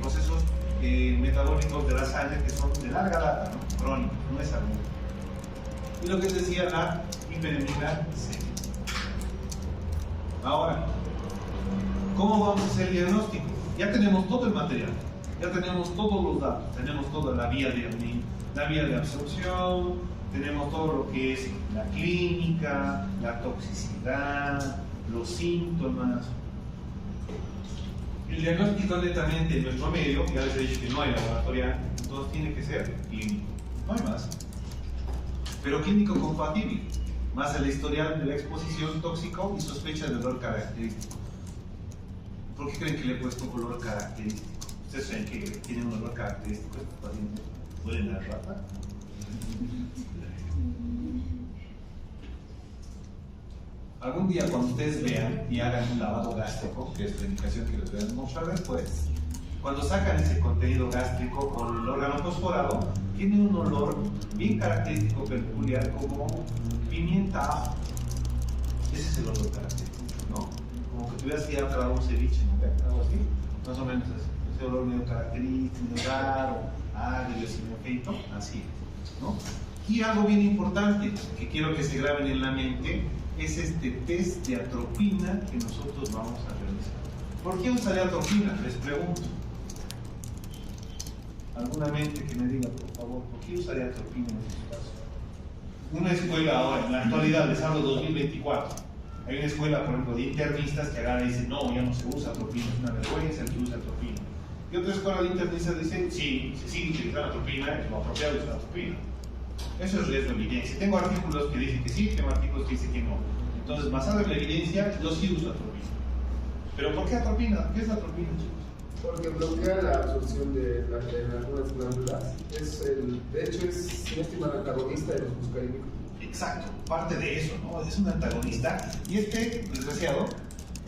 S1: procesos metabólicos de la sangre que son de larga data, ¿no? Crónicos, no es agudo. Y lo que les decía, la hiperemia C. Ahora, ¿cómo vamos a hacer el diagnóstico? Ya tenemos todo el material, ya tenemos todos los datos, tenemos toda la vía de absorción, tenemos todo lo que es la clínica, la toxicidad, los síntomas. El diagnóstico netamente en nuestro medio, ya les he dicho que no hay laboratorio, entonces tiene que ser clínico, no hay más. Pero clínico compatible, más el historial de la exposición tóxico y sospecha de olor característico. ¿Por qué creen que le he puesto olor característico? ¿Ustedes creen que tienen un olor característico estos pacientes? ¿Huelen a rata? Algún día cuando ustedes vean y hagan un lavado gástrico, que es la indicación que les voy a demostrar después, cuando sacan ese contenido gástrico con el órgano fosforado, tiene un olor bien característico, peculiar, como pimienta. Ese es el olor característico, ¿no? Como que tuvieras que ir a tragar un ceviche, ¿no? Algo así, más o menos así. Ese olor medio característico, medio raro, agrio, sin efecto, así, ¿no? Y algo bien importante que quiero que se graben en la mente es este test de atropina que nosotros vamos a realizar. ¿Por qué usaría atropina? Les pregunto. ¿Alguna mente que me diga, por favor, por qué usaría atropina en este caso? Una escuela ahora, en la actualidad, les hablo 2024. Hay una escuela, por ejemplo, de internistas que agarra y dice, no, ya no se usa atropina, es una vergüenza el que usa atropina. Y otra escuela de internistas dice, sí, se sigue utilizando atropina, es lo apropiado usar atropina. Eso es riesgo de evidencia. Tengo artículos que dicen que sí, tengo artículos que dicen que no. Entonces, basado en la evidencia, yo sí uso atropina. ¿Pero por qué atropina? ¿Qué es la atropina, chicos?
S4: Porque bloquea la absorción de algunas glándulas. De hecho, es, si no estoy mal, antagonista de los muscarínicos.
S1: Exacto, parte de eso, ¿no? Es un antagonista. Y este desgraciado,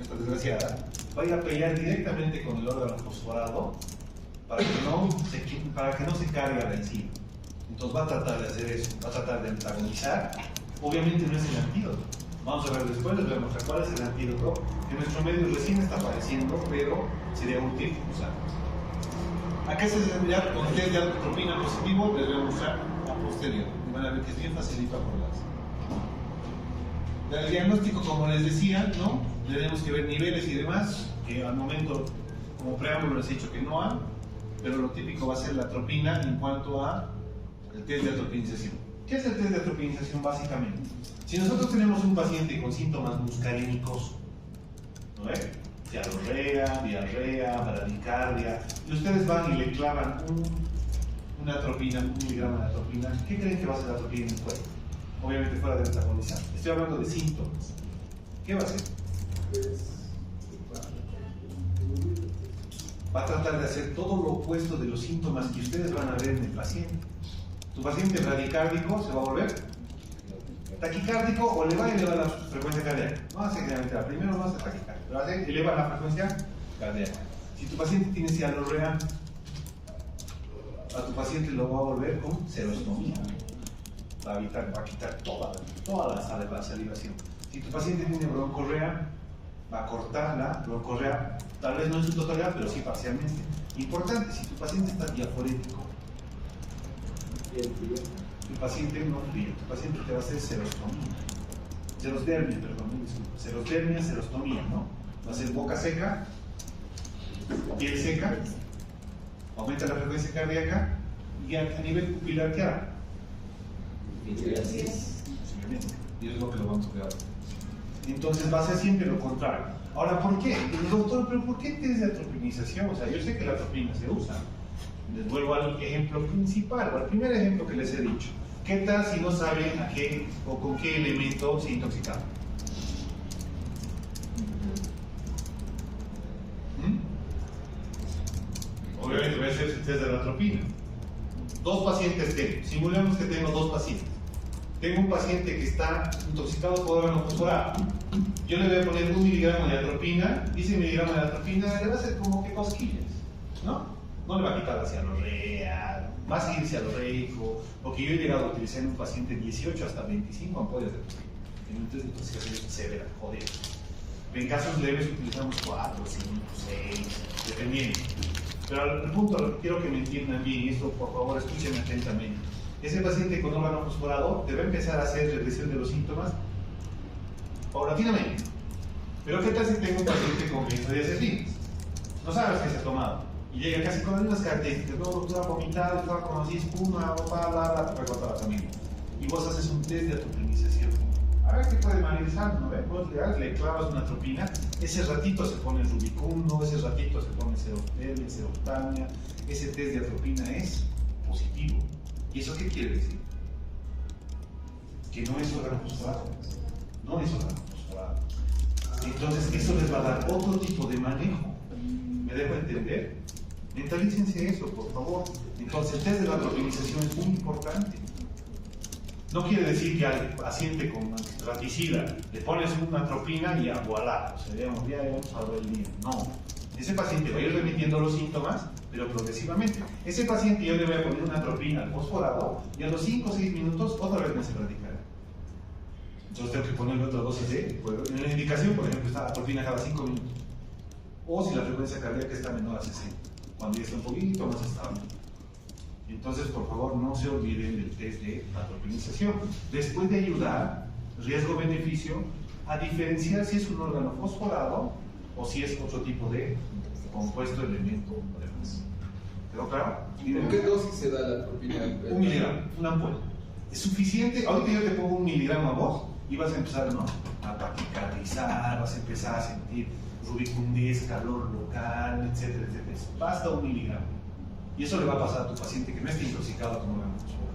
S1: esta desgraciada, va a ir a pelear directamente con el órgano fosforado para que no se cargue a la enzima. Entonces va a tratar de hacer eso, va a tratar de antagonizar. Obviamente no es el antídoto. Vamos a ver después, les voy a mostrar cuál es el antídoto. En nuestro medio recién está apareciendo, pero sería útil usarlo. Acá se desarrolla con test de atropina positivo, les voy a mostrar a posterior. Y van a ver que es bien facilito acordarse. El diagnóstico, como les decía, ¿no? Tenemos que ver niveles y demás, que al momento, como preámbulo, les he dicho que no hay, pero lo típico va a ser la atropina en cuanto a el test de atropinización. ¿Qué es el test de atropinización básicamente? Si nosotros tenemos un paciente con síntomas muscarínicos, ¿no ve? Diarrea, bradicardia, y ustedes van y le clavan una atropina, 1 miligramo de atropina, ¿qué creen que va a hacer la atropina en el cuerpo? Obviamente fuera de antagonizar. Estoy hablando de síntomas. ¿Qué va a hacer? Va a tratar de hacer todo lo opuesto de los síntomas que ustedes van a ver en el paciente. Tu paciente bradicárdico se va a volver taquicárdico o le va a elevar la frecuencia cardíaca. No hace generalmente la primera, no hace taquicárdico, pero hace eleva la frecuencia cardíaca. Si tu paciente tiene cialorrea, a tu paciente lo va a volver con serostomía. Va a quitar toda la salivación. Si tu paciente tiene broncorrea, va a cortar la broncorrea, tal vez no en su totalidad, pero sí parcialmente. Importante, si tu paciente está diaforético, tu paciente no frío, tu paciente te va a hacer serosdermia, serostomía, ¿no? Va a ser boca seca, piel seca, aumenta la frecuencia cardíaca y a nivel pupilar, ¿qué hará? Posiblemente. Y es lo que lo vamos a ver ahora. Entonces va a ser siempre lo contrario. Ahora, ¿por qué? Doctor, ¿pero por qué test de atropinización? O sea, yo sé que la atropina se usa. Les vuelvo al ejemplo principal, o al primer ejemplo que les he dicho. ¿Qué tal si no saben a qué o con qué elemento se intoxicaron? Obviamente voy a hacer el test de la atropina. 2 pacientes tengo. Simulemos que tengo 2 pacientes. tengo un paciente que está intoxicado por órgano fosforado. Yo le voy a poner 1 miligramo de atropina, y ese miligramo de atropina le va a hacer como que cosquillas, ¿no? No le va a quitar hacia lo real, va a seguir hacia lo reico, porque yo he llegado a utilizar en un paciente 18 hasta 25 ampollas de atropina, en un test de intoxicación severa, joder. En casos leves utilizamos 4, 5, 6, dependiendo. Pero el punto, quiero que me entiendan bien, y esto por favor escúchenme atentamente. Ese paciente con órgano fosforado debe empezar a hacer regresión de los síntomas paulatinamente. Pero ¿qué tal si tengo un paciente con benzodiazepinas? No sabes qué se ha tomado. Y llega casi con las mismas características. No, doctora, vomitar, estaba como así, espuma, bla, bla, bla, te recorta la familia. Y vos haces un test de atropinización. A ver qué puede analizar, ¿no? Vos le clavas una atropina, ese ratito se pone el rubicundo, ese ratito se pone Serotel, Serotania, ese test de atropina es positivo. ¿Y eso qué quiere decir? Que no es órgano fosforado. No es órgano fosforado. Entonces, eso les va a dar otro tipo de manejo. ¿Me dejo entender? Mentalícense eso, por favor. Entonces, el test de la atropinización es muy importante. No quiere decir que al paciente con raticida le pones una atropina y voilà, o sea, digamos, ya hemos salvado el día. No. Ese paciente va a ir remitiendo los síntomas, pero progresivamente. Ese paciente yo le voy a poner una atropina al fosforado y a los 5 o 6 minutos otra vez me hace radical. Entonces tengo que ponerle otra dosis de. En la indicación, por ejemplo, está atropina cada 5 minutos. O si la frecuencia cardíaca está menor a 60, cuando ya está un poquito más estable. Entonces, por favor, no se olviden del test de atropinización. Después de ayudar, riesgo-beneficio, a diferenciar si es un órgano fosforado o si es otro tipo de compuesto, elemento o demás. ¿Quedó claro?
S4: ¿En qué dosis se da la atropina?
S1: 1 miligramo, una ampolla. ¿Es suficiente? Ahorita yo te pongo 1 miligramo a vos y vas a empezar, ¿no?, a taquicardizar, vas a empezar a sentir rubicundez, calor local, etcétera, etcétera. Basta 1 miligramo. Y eso le va a pasar a tu paciente que no esté intoxicado con órgano fosforado.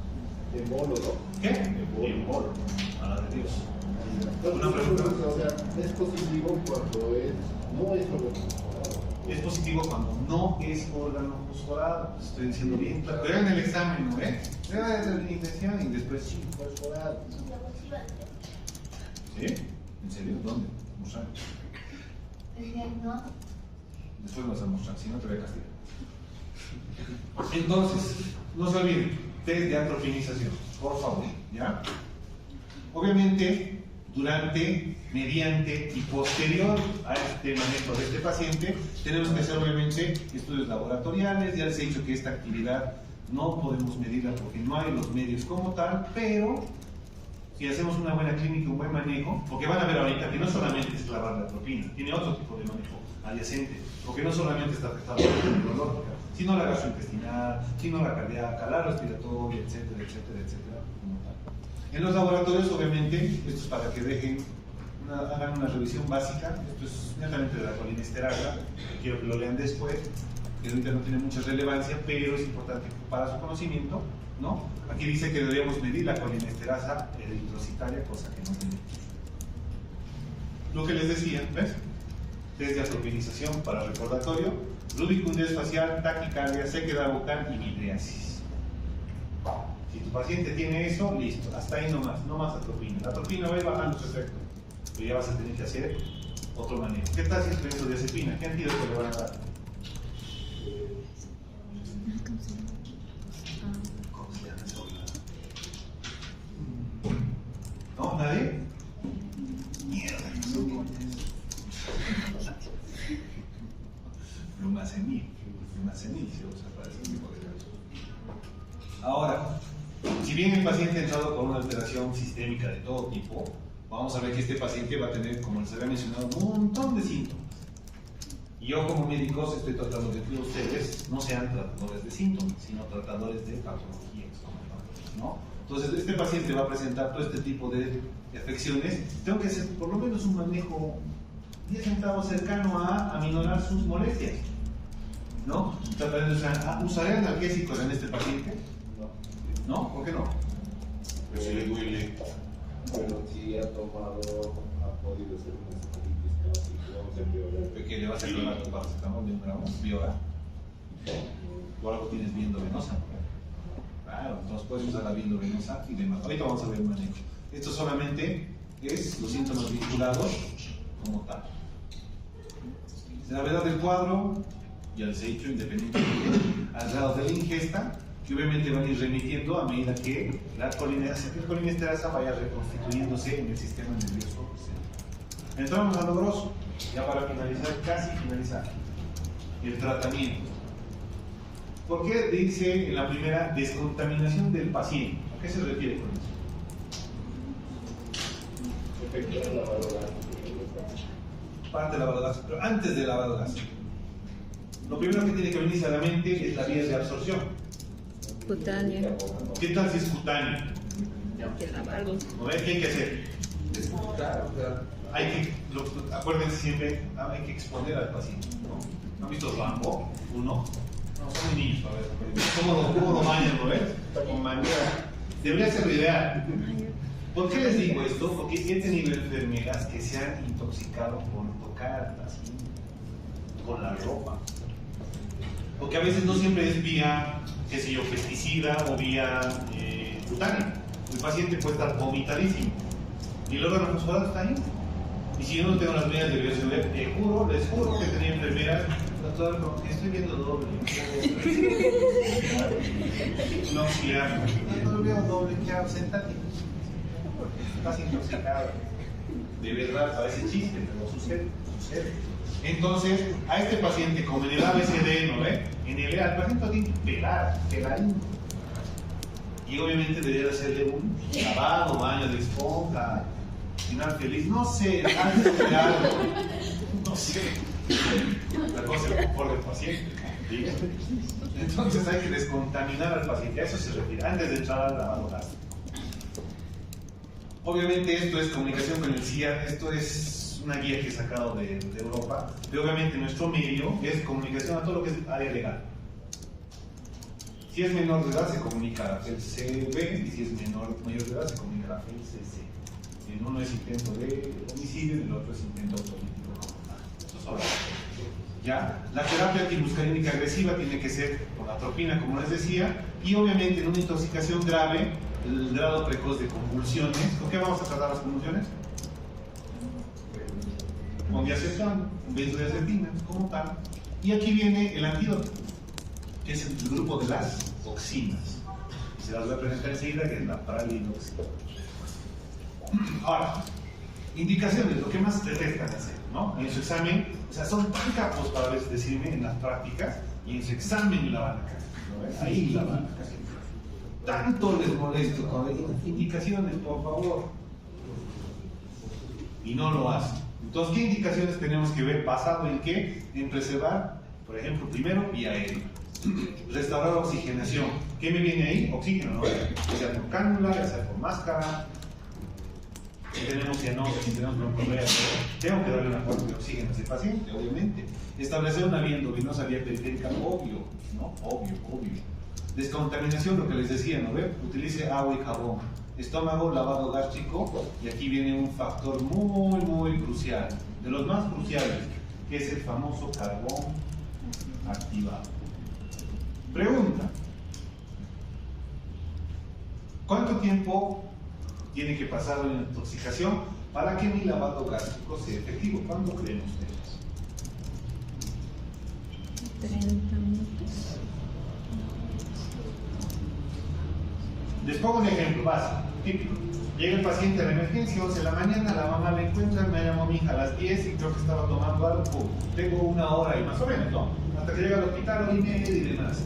S4: De bolo, ¿no?
S1: ¿Qué? En bolo. A la de Dios. Una pregunta.
S5: O sea, es positivo cuando no es órgano fosforado.
S1: Es positivo cuando no es órgano fosforado. Estoy diciendo bien claro. Vean el examen, ¿no? Vean la intención y después sí, fosforado. ¿Sí? ¿En serio? ¿Dónde? Mostrar.
S6: No.
S1: Después vas a mostrar, si no te voy a castigar. Entonces, no se olviden, test de atropinización, por favor, ¿ya? Obviamente, durante, mediante y posterior a este manejo de este paciente, tenemos que hacer obviamente estudios laboratoriales. Ya les he dicho que esta actividad no podemos medirla porque no hay los medios como tal, pero si hacemos una buena clínica, un buen manejo, porque van a ver ahorita que no solamente es clavar la atropina, tiene otro tipo de manejo adyacente, porque no solamente está afectado por la neurológica, sino la gastrointestinal, sino la cardíaca, la respiratoria, etcétera, etcétera, etcétera, como tal. En los laboratorios, obviamente, esto es para que hagan una revisión básica. Esto es netamente de la colinesterasa, quiero que lo lean después, que ahorita no tiene mucha relevancia, pero es importante para su conocimiento, ¿no? Aquí dice que deberíamos medir la colinesterasa eritrocitaria, cosa que no tiene. Lo que les decía, ¿ves? Test de atropinización para recordatorio, rubicundez facial, taquicardia, sequedad bucal y midriasis. Si tu paciente tiene eso, listo, hasta ahí nomás, no más atropina. La atropina va a ir bajando su efecto, pero ya vas a tener que hacer otro manejo. ¿Qué tal si es benzodiazepina? ¿Qué antídoto le van a dar? ¿No? ¿Nadie? Mierda, que son coñas. Lumacenil se usa para ese tipo de casos. Ahora, si bien el paciente ha entrado con una alteración sistémica de todo tipo, vamos a ver que este paciente va a tener, como les había mencionado, un montón de síntomas. Y yo como médicos estoy tratando de que ustedes no sean tratadores de síntomas, sino tratadores de patologías, ¿no? Entonces, este paciente va a presentar todo este tipo de afecciones. Tengo que hacer por lo menos un manejo 10 centavos cercano a aminorar sus molestias, ¿no? ¿Usaré analgésicos en este paciente? ¿No? ¿Por qué no?
S3: Pero si le duele.
S5: Pero si ha tomado, ha podido ser una espondilitis tóxica, vamos a empeorar.
S1: ¿Qué le vas a clonar tu paracetamol de 1 gramo? ¿Viola? O algo tienes viendo venosa, ¿no? Claro, entonces puedes usar la vía endovenosa y demás. Ahorita vamos a ver el manejo. Esto solamente es los síntomas vinculados como tal. La verdad del cuadro ya les he dicho, independientemente al grado de la ingesta, que obviamente van a ir remitiendo a medida que la colinesterasa vaya reconstituyéndose en el sistema nervioso central. Entramos a lo grosso, ya para finalizar, casi finalizar, el tratamiento. ¿Por qué dice en la primera descontaminación del paciente? ¿A qué se refiere con eso?
S5: Efectuar la valoración.
S1: Parte de lavado gástrico, pero antes del lavado gástrico. Lo primero que tiene que venirse a la mente es la vía de absorción.
S2: Cutáneo.
S1: ¿Qué tal si es cutáneo?
S2: Que lavarlo.
S1: ¿No ves? ¿Qué hay que hacer?
S4: Claro,
S1: Hay que, acuérdense siempre, hay que exponer al paciente, ¿no? ¿No han visto Rambo? ¿Uno? No, son muy niños, a ver. ¿Cómo lo bañan, no ves? Con manguera. Debería ser lo ideal. ¿Por qué les digo esto? Porque he tenido enfermeras que se han intoxicado por tocar al paciente con la ropa. Porque a veces no siempre es vía, qué sé yo, pesticida o vía cutánea. El paciente puede estar vomitadísimo y el órgano fosforado está ahí. Y si yo no tengo las medidas de bioseguridad, les juro que tenía enfermeras, doctor, como que estoy viendo doble. No, si no lo veo doble, ¿qué hago? Sentate. Estás intoxicado. De verdad, parece chiste, pero sucede. Entonces, a este paciente, como en el ABCD, ¿no ve? En el al paciente lo tiene que peladín. Y obviamente debería hacerle un lavado, baño de esponja, final feliz, no sé, antes de algo, no sé. La cosa es el confort del paciente. ¿Sí? Entonces hay que descontaminar al paciente, a eso se refiere, antes de entrar al lavado gástrico. Obviamente esto es comunicación con el CIA, esto es una guía que he sacado de Europa, pero obviamente nuestro medio es comunicación a todo lo que es área legal. Si es menor de edad se comunica a la FELCB y si es mayor de edad se comunica a la FELCC. En uno es intento de homicidio y en el otro es intento autolítico. Eso es ahora. ¿Ya? La terapia antimuscarínica agresiva tiene que ser con la atropina, como les decía, y obviamente en una intoxicación grave, el grado precoz de convulsiones. ¿Con qué vamos a tratar las convulsiones? Con diazepam, con benzodiazepina, como tal. Y aquí viene el antídoto, que es el grupo de las oxinas. Se las voy a presentar enseguida, que es la pralidoxina. Ahora, indicaciones, lo que más detestan hacer, ¿no? En su examen, o sea, son tan capos para decirme en las prácticas, y en su examen la van a caer, ¿no ves? Ahí la van a caer. Tanto les molesto con indicaciones, por favor. Y no lo hacen. Entonces, ¿qué indicaciones tenemos que ver basado en qué? En preservar, por ejemplo, primero, vía aérea. Restaurar oxigenación. ¿Qué me viene ahí? Oxígeno, ¿no? Ya sea por cánula, ya sea por máscara. Si tenemos cianosis, si tenemos broncorrea, tengo que darle una fuente de oxígeno a ese paciente, obviamente. Establecer una vía endovenosa, vía periférica, obvio, ¿no? Obvio. Descontaminación, lo que les decía, ¿no ve? Utilice agua y jabón. Estómago, lavado gástrico, y aquí viene un factor muy crucial, de los más cruciales, que es el famoso carbón activado. Pregunta: ¿cuánto tiempo tiene que pasar una intoxicación para que mi lavado gástrico sea efectivo? ¿Cuándo creen ustedes?
S2: 30 minutos.
S1: Les pongo un ejemplo básico, típico. Llega el paciente a la emergencia, 11 de la mañana, la mamá le encuentra, me llamó mi hija a las 10 y creo que estaba tomando algo. Tengo una hora y más o menos, ¿no? Hasta que llega al hospital, hora y media y demás.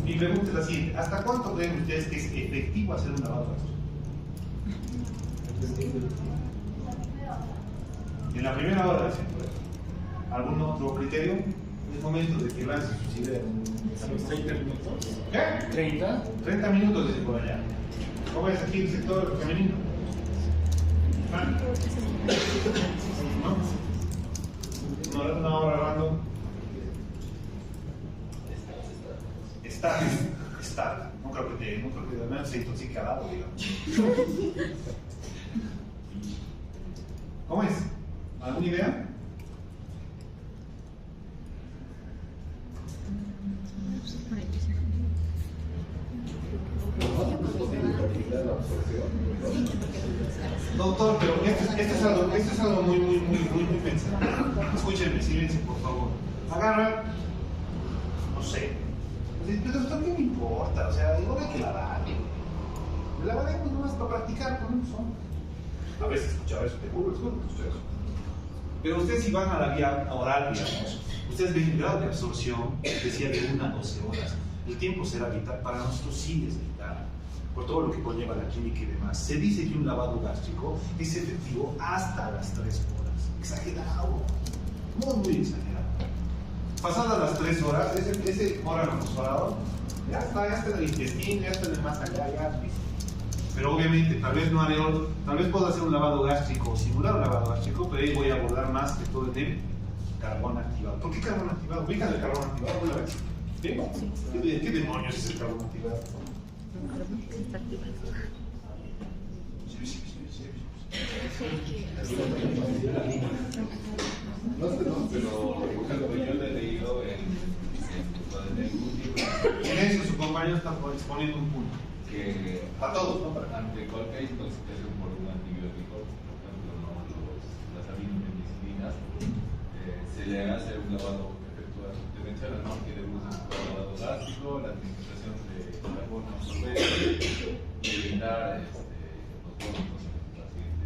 S1: Mi pregunta es la siguiente: ¿hasta cuánto creen ustedes que es efectivo hacer un lavado gástrico? En la primera hora, ¿algún otro criterio? Es momento de que lance sus ideas.
S7: 30 minutos.
S1: ¿Qué? 30 minutos, dice por allá. ¿Cómo es aquí el sector femenino? ¿No? Una hora hablando. Estar. No creo que al menos se intoxique al lado, digamos. ¿Cómo es? ¿Alguna idea? Doctor, pero esto es algo muy pensado. Escúchenme, silencio, por favor. Agarra, no sé. Pero doctor, ¿qué me importa? O sea, igual hay que lavar. Lavaremos nomás para practicar con un son. A veces escuchaba eso, te juro que escucho eso. Pero ustedes si van a la vía oral, digamos, ustedes ven el grado de absorción, decía de 1 a 12 horas. El tiempo será vital, para nosotros sí es vital, por todo lo que conlleva la química y demás. Se dice que un lavado gástrico es efectivo hasta las 3 horas. Exagerado, muy exagerado. Pasadas las 3 horas, ese órgano fosforado ya está en el intestino, ya está en el más allá, ya. Pero obviamente, tal vez puedo hacer un lavado gástrico, simular un lavado gástrico, pero ahí voy a abordar más que todo el carbón activado. ¿Por qué carbón activado? Ubican el carbón activado, ¿una vez? ¿Sí? ¿Qué demonios es el carbón activado?
S5: No sé, pero por ejemplo, yo le he leído en algún libro
S1: Silencio, su compañero está exponiendo un punto.
S5: que
S1: A todos, ¿no?
S5: ante cualquier intoxicación por un antibiótico, por ejemplo, las aminopecicinas, se le hace un lavado efectuado. Te mencionan, ¿no?, que debemos efectuar un lavado gástrico, la administración de carbono absorbente y evitar los vómitos en el paciente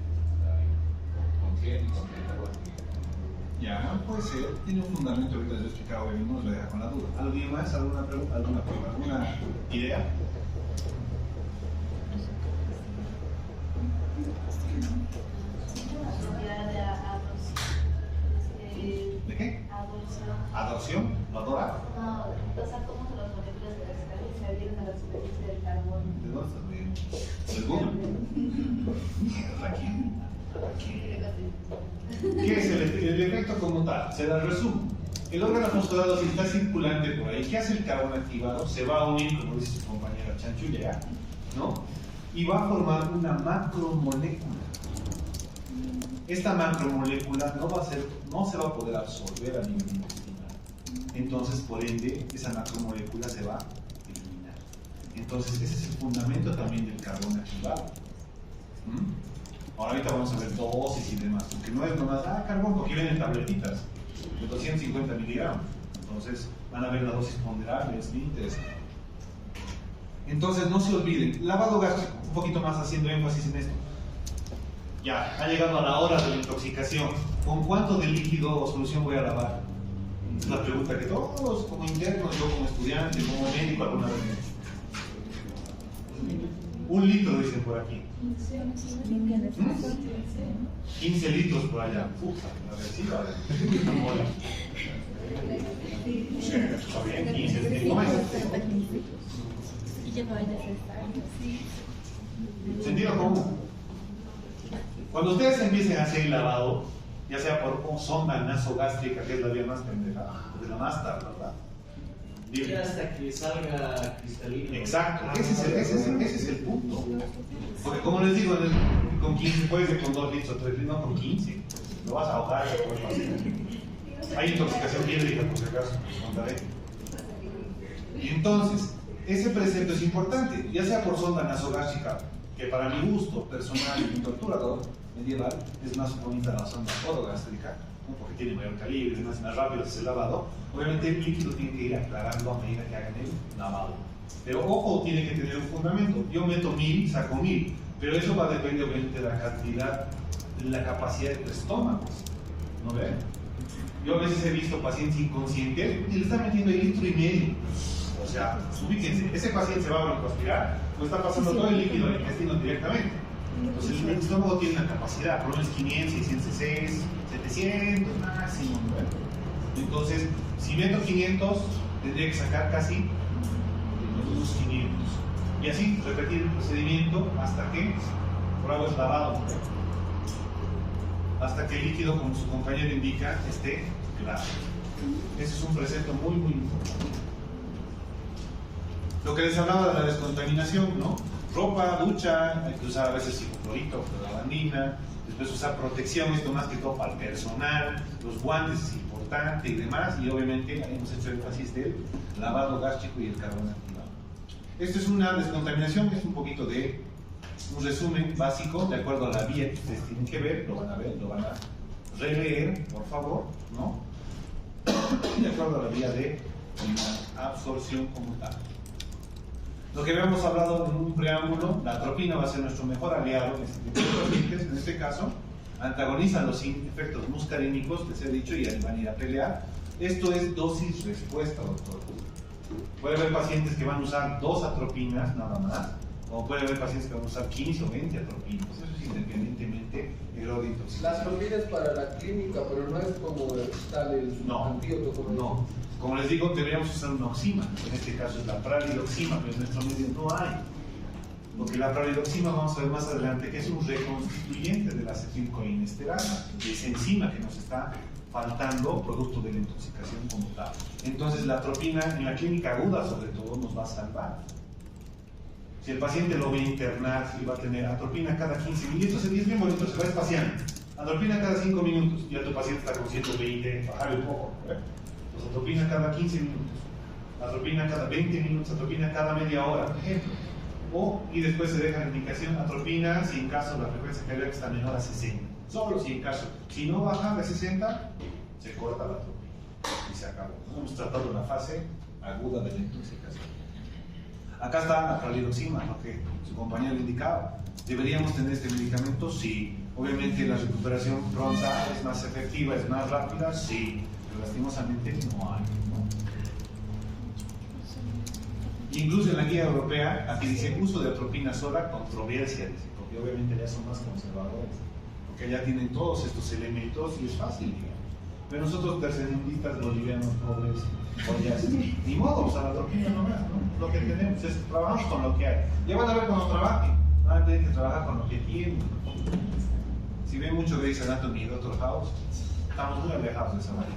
S5: congénito, algo así.
S1: Ya, puede ser. Tiene un fundamento, ahorita les voy a explicar, obviamente no nos deja con la duda. ¿Alguien más? ¿Alguna pregunta? ¿Alguna idea? ¿De qué? ¿Adopción? ¿Lo adora?
S6: No, o sea, ¿cómo se los moléculas de la sangre se adhieren a la superficie del carbón?
S1: ¿De dónde estás viendo? ¿Del Google? ¿Qué es el efecto como tal? Se la resumo. El órgano fosforado, si está circulante por ahí, ¿qué hace el carbón activado? Se va a unir, como dice su compañera Chanchulea, ¿no? Y va a formar una macromolécula. Esta macromolécula no se va a poder absorber a nivel intestinal. Entonces, por ende, esa macromolécula se va a eliminar. Entonces, ese es el fundamento también del carbón activado. Ahora ahorita vamos a ver dosis y demás, porque no es nomás, carbón, porque vienen tabletitas de 250 miligramos. Entonces, van a ver las dosis ponderables, es bien interesante. Entonces, no se olviden, lavado gástrico, un poquito más haciendo énfasis en esto. Ya, ha llegado a la hora de la intoxicación. ¿Con cuánto de líquido o solución voy a lavar? Es la pregunta que todos, como internos, yo como estudiante, como médico, alguna vez me he hecho. 1 litro, dicen por aquí. 15 litros por allá. A ver, sí, a ver. Está bien, 15 litros. ¿Cómo es? Sentido común. Cuando ustedes empiecen a hacer el lavado, ya sea por sonda nasogástrica, que es la vía más pendeja, es la más tarde, ¿verdad?
S7: Y hasta que salga cristalino.
S1: Exacto, ese es el punto. Porque como les digo, con 15 puedes ir con 2 litros o 3 litros, no con 15. Lo vas a ahogar, se puede pasar. Hay intoxicación hídrica, por si acaso, les contaré. Y entonces, ese precepto es importante, ya sea por sonda nasogástrica, que para mi gusto personal y mi torturador medieval es más bonita la sonda orogástrica, ¿no? Porque tiene mayor calibre, es más rápido ese lavado. Obviamente el líquido tiene que ir aclarando a medida que hagan el lavado. Pero ojo, tiene que tener un fundamento. Yo meto 1000, saco 1000, pero eso va a depender obviamente de la cantidad, de la capacidad de tu estómago. ¿No ven? Yo a veces he visto pacientes inconscientes y le están metiendo 1,5 litros. O sea, ubíquense, ese paciente se va a broncoaspirar, no está pasando todo el líquido al intestino directamente. Entonces el estómago tiene una capacidad, por lo menos 500, 600 cc, 700 máximo, ¿no? Entonces, si meto 500, tendría que sacar casi unos 500. Y así repetir el procedimiento hasta que, por algo es lavado, ¿no? Hasta que el líquido, como su compañero indica, esté claro. Ese es un precepto muy importante. Lo que les hablaba de la descontaminación, ¿no? Ropa, ducha, hay que usar a veces hipoclorito, lavandina, después usar protección, esto más que todo para el personal, los guantes es importante y demás, y obviamente hemos hecho énfasis del lavado gástrico y el carbón activado. Esto es una descontaminación, es un poquito de un resumen básico de acuerdo a la vía que ustedes tienen que ver, lo van a releer, por favor, ¿no? De acuerdo a la vía de la absorción como tal. Lo que habíamos hablado en un preámbulo, la atropina va a ser nuestro mejor aliado en este tipo de pacientes, en este caso, antagoniza los efectos muscarínicos, les he dicho, y van a ir a pelear. Esto es dosis-respuesta, doctor. Puede haber pacientes que van a usar 2 atropinas nada más, o puede haber pacientes que van a usar 15 o 20 atropinas. Eso es independientemente del grado de
S4: La
S1: intoxicación.
S4: atropina es para la clínica, pero no es como tal el
S1: No,
S4: antídoto. Como
S1: no. Como les digo, deberíamos usar un oxima. En este caso es la pralidoxima, pero en nuestro medio no hay. Porque la pralidoxima, vamos a ver más adelante, que es un reconstituyente de la acetilcolinesterasa, de esa enzima que nos está faltando producto de la intoxicación como tal. Entonces la atropina en la clínica aguda sobre todo nos va a salvar. Si el paciente lo ve internar y va a tener atropina cada 15 minutos, es bien bonito, se va espaciando. Atropina cada 5 minutos, ya tu paciente está con 120, bajar un poco. Pues atropina cada 15 minutos, atropina cada 20 minutos, atropina cada media hora, por ejemplo. Y después se deja la indicación atropina si en caso la frecuencia cardíaca está menor a 60. Solo si en caso, si no baja de 60, se corta la atropina y se acabó. Hemos tratado la fase aguda de la intoxicación. Acá está la pralidoxima, lo que su compañero le indicaba. ¿Deberíamos tener este medicamento? Sí. Obviamente la recuperación pronta es más efectiva, es más rápida, sí. Pero lastimosamente no hay. Incluso en la guía europea, aquí dice uso de atropina sola, controversia, dice, porque obviamente ya son más conservadores, porque ya tienen todos estos elementos y es fácil, digamos. Pero nosotros tercermundistas, bolivianos, pobres, ollas, ni modo, o sea, la atropina nomás, ¿no? Lo que tenemos es, trabajamos con lo que hay. Ya van a ver cuando trabajen, van a tener que trabajar con lo que tienen. Si ven mucho Grey's Anatomy y Dr. House, estamos muy alejados de esa manera.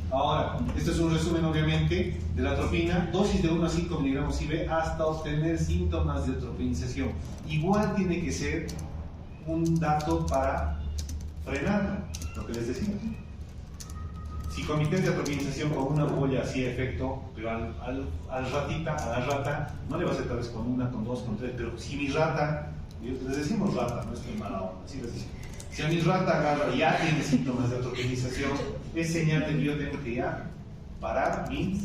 S1: Ahora, este es un resumen obviamente de la atropina, dosis de 1 a 5 miligramos IV hasta obtener síntomas de atropinización. Igual tiene que ser un dato para frenarlo, lo que les decía. Si comités de atropinización con una ampolla hacía efecto, pero a la rata, no le va a hacer tal vez con 1, con 2, con 3, pero si mi rata, les decimos rata, no es que mala onda, así les decimos. Si a mi rata agarra y ya tiene síntomas de atropinización, es señal de que yo tengo que ya parar mi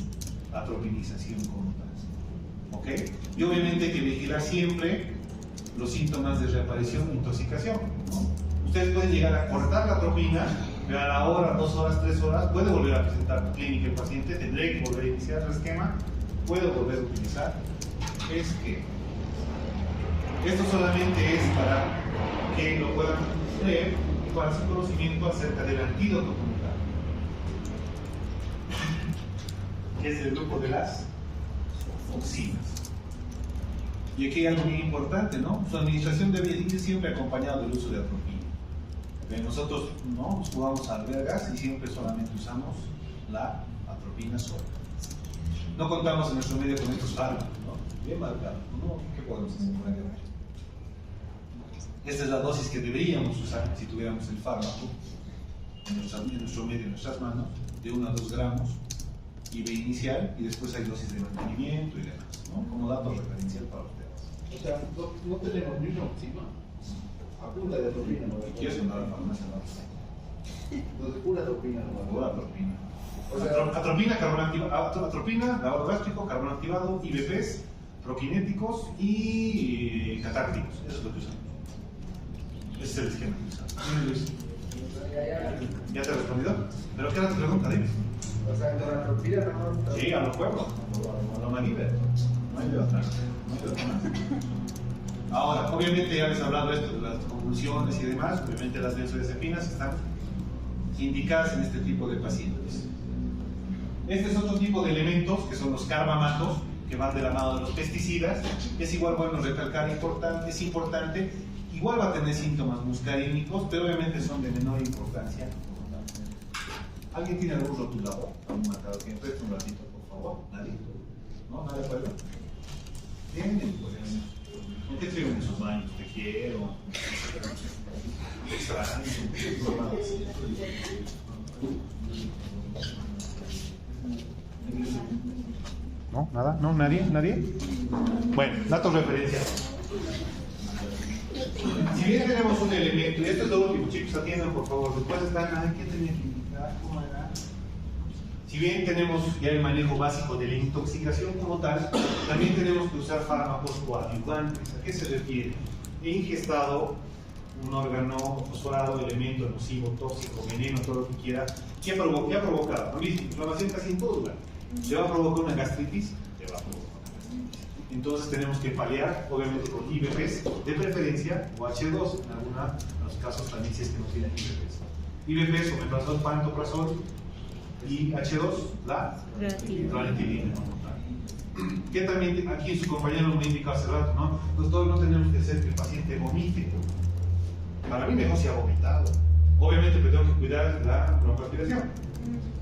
S1: atropinización como tal. ¿Ok? Y obviamente hay que vigilar siempre los síntomas de reaparición e intoxicación, ¿no? Ustedes pueden llegar a cortar la atropina, pero a la hora, 2 horas, 3 horas, puede volver a presentar clínica el paciente, tendré que volver a iniciar el esquema, puedo volver a utilizar esquema. Esto solamente es para que lo puedan leer y para su conocimiento acerca del antídoto como tal, que es el grupo de las oxinas. Y aquí hay algo muy importante, ¿no? Su administración debe ir siempre acompañada del uso de atropina. Nosotros no nos jugamos albergas y siempre solamente usamos la atropina sola. No contamos en nuestro medio con estos fármacos, ¿no? Bien marcado, ¿no? ¿Qué podemos hacer por ahí? Esta es la dosis que deberíamos usar si tuviéramos el fármaco en nuestro medio, en nuestras manos, de 1 a 2 gramos IV inicial, y después hay dosis de mantenimiento y demás, ¿no? Como dato referencial para ustedes.
S7: O sea, no tenemos ni una oxima. A punta de atropina, ¿no?
S1: ¿Quieres andar a la farmacia? No.
S7: Lo de pura atropina, ¿no?
S1: Pura atropina.
S4: O sea,
S1: Atropina, carbón activado, atropina, lavado gástrico, carbón activado, IVPs, prokinéticos y catárticos. Eso es lo que usamos. Ese es el esquema que usamos. Dime, Luis. ¿Ya te he respondido? ¿Pero qué era tu pregunta? Dime.
S4: O sea, con la atropina no.
S1: Sí, a los pueblos, a lo Maribe. No hay de otra. No hay de otra más. Ahora, obviamente ya les he hablado esto de las convulsiones y demás. Obviamente las benzodiazepinas están indicadas en este tipo de pacientes. Este es otro tipo de elementos que son los carbamatos, que van de la mano de los pesticidas. Es igual bueno recalcar, es importante. Igual va a tener síntomas muscarínicos, pero obviamente son de menor importancia. ¿Alguien tiene algún rotulador? ¿Algún marcador que me preste un ratito, por favor? ¿Nadie? ¿No? ¿Nadie puede? Tienen, pues. ¿Por qué escriben en sus baños? Te quiero. Te extraño. ¿No? ¿Nada? ¿No? ¿Nadie? ¿Nadie? Bueno, datos referenciales. Si bien tenemos un elemento, y esto es lo último, chicos, atiendan por favor, después están, ay, ¿qué tenía que indicar? ¿Cómo era? Si bien tenemos ya el manejo básico de la intoxicación como tal, también tenemos que usar fármacos coadyuvantes. ¿A qué se refiere? He ingestado un órgano fosforado, elemento nocivo, tóxico, veneno, todo lo que quiera. ¿Qué ha provocado? ¿No viste? Inflamación casi en todo lugar. ¿Se va a provocar una gastritis? Se va a provocar una gastritis. Entonces tenemos que paliar, obviamente, con IBPs, de preferencia, o H2, en algunos casos también si es que no tienen IBPs. IBPs, omeprazol, pantoprazol, y H2, la ranitidina. Que también aquí su compañero me indicó hace rato, ¿no? Nosotros no tenemos que hacer que el paciente vomite. Para mí mejor si ha vomitado. Obviamente pero tengo que cuidar la broncoaspiración.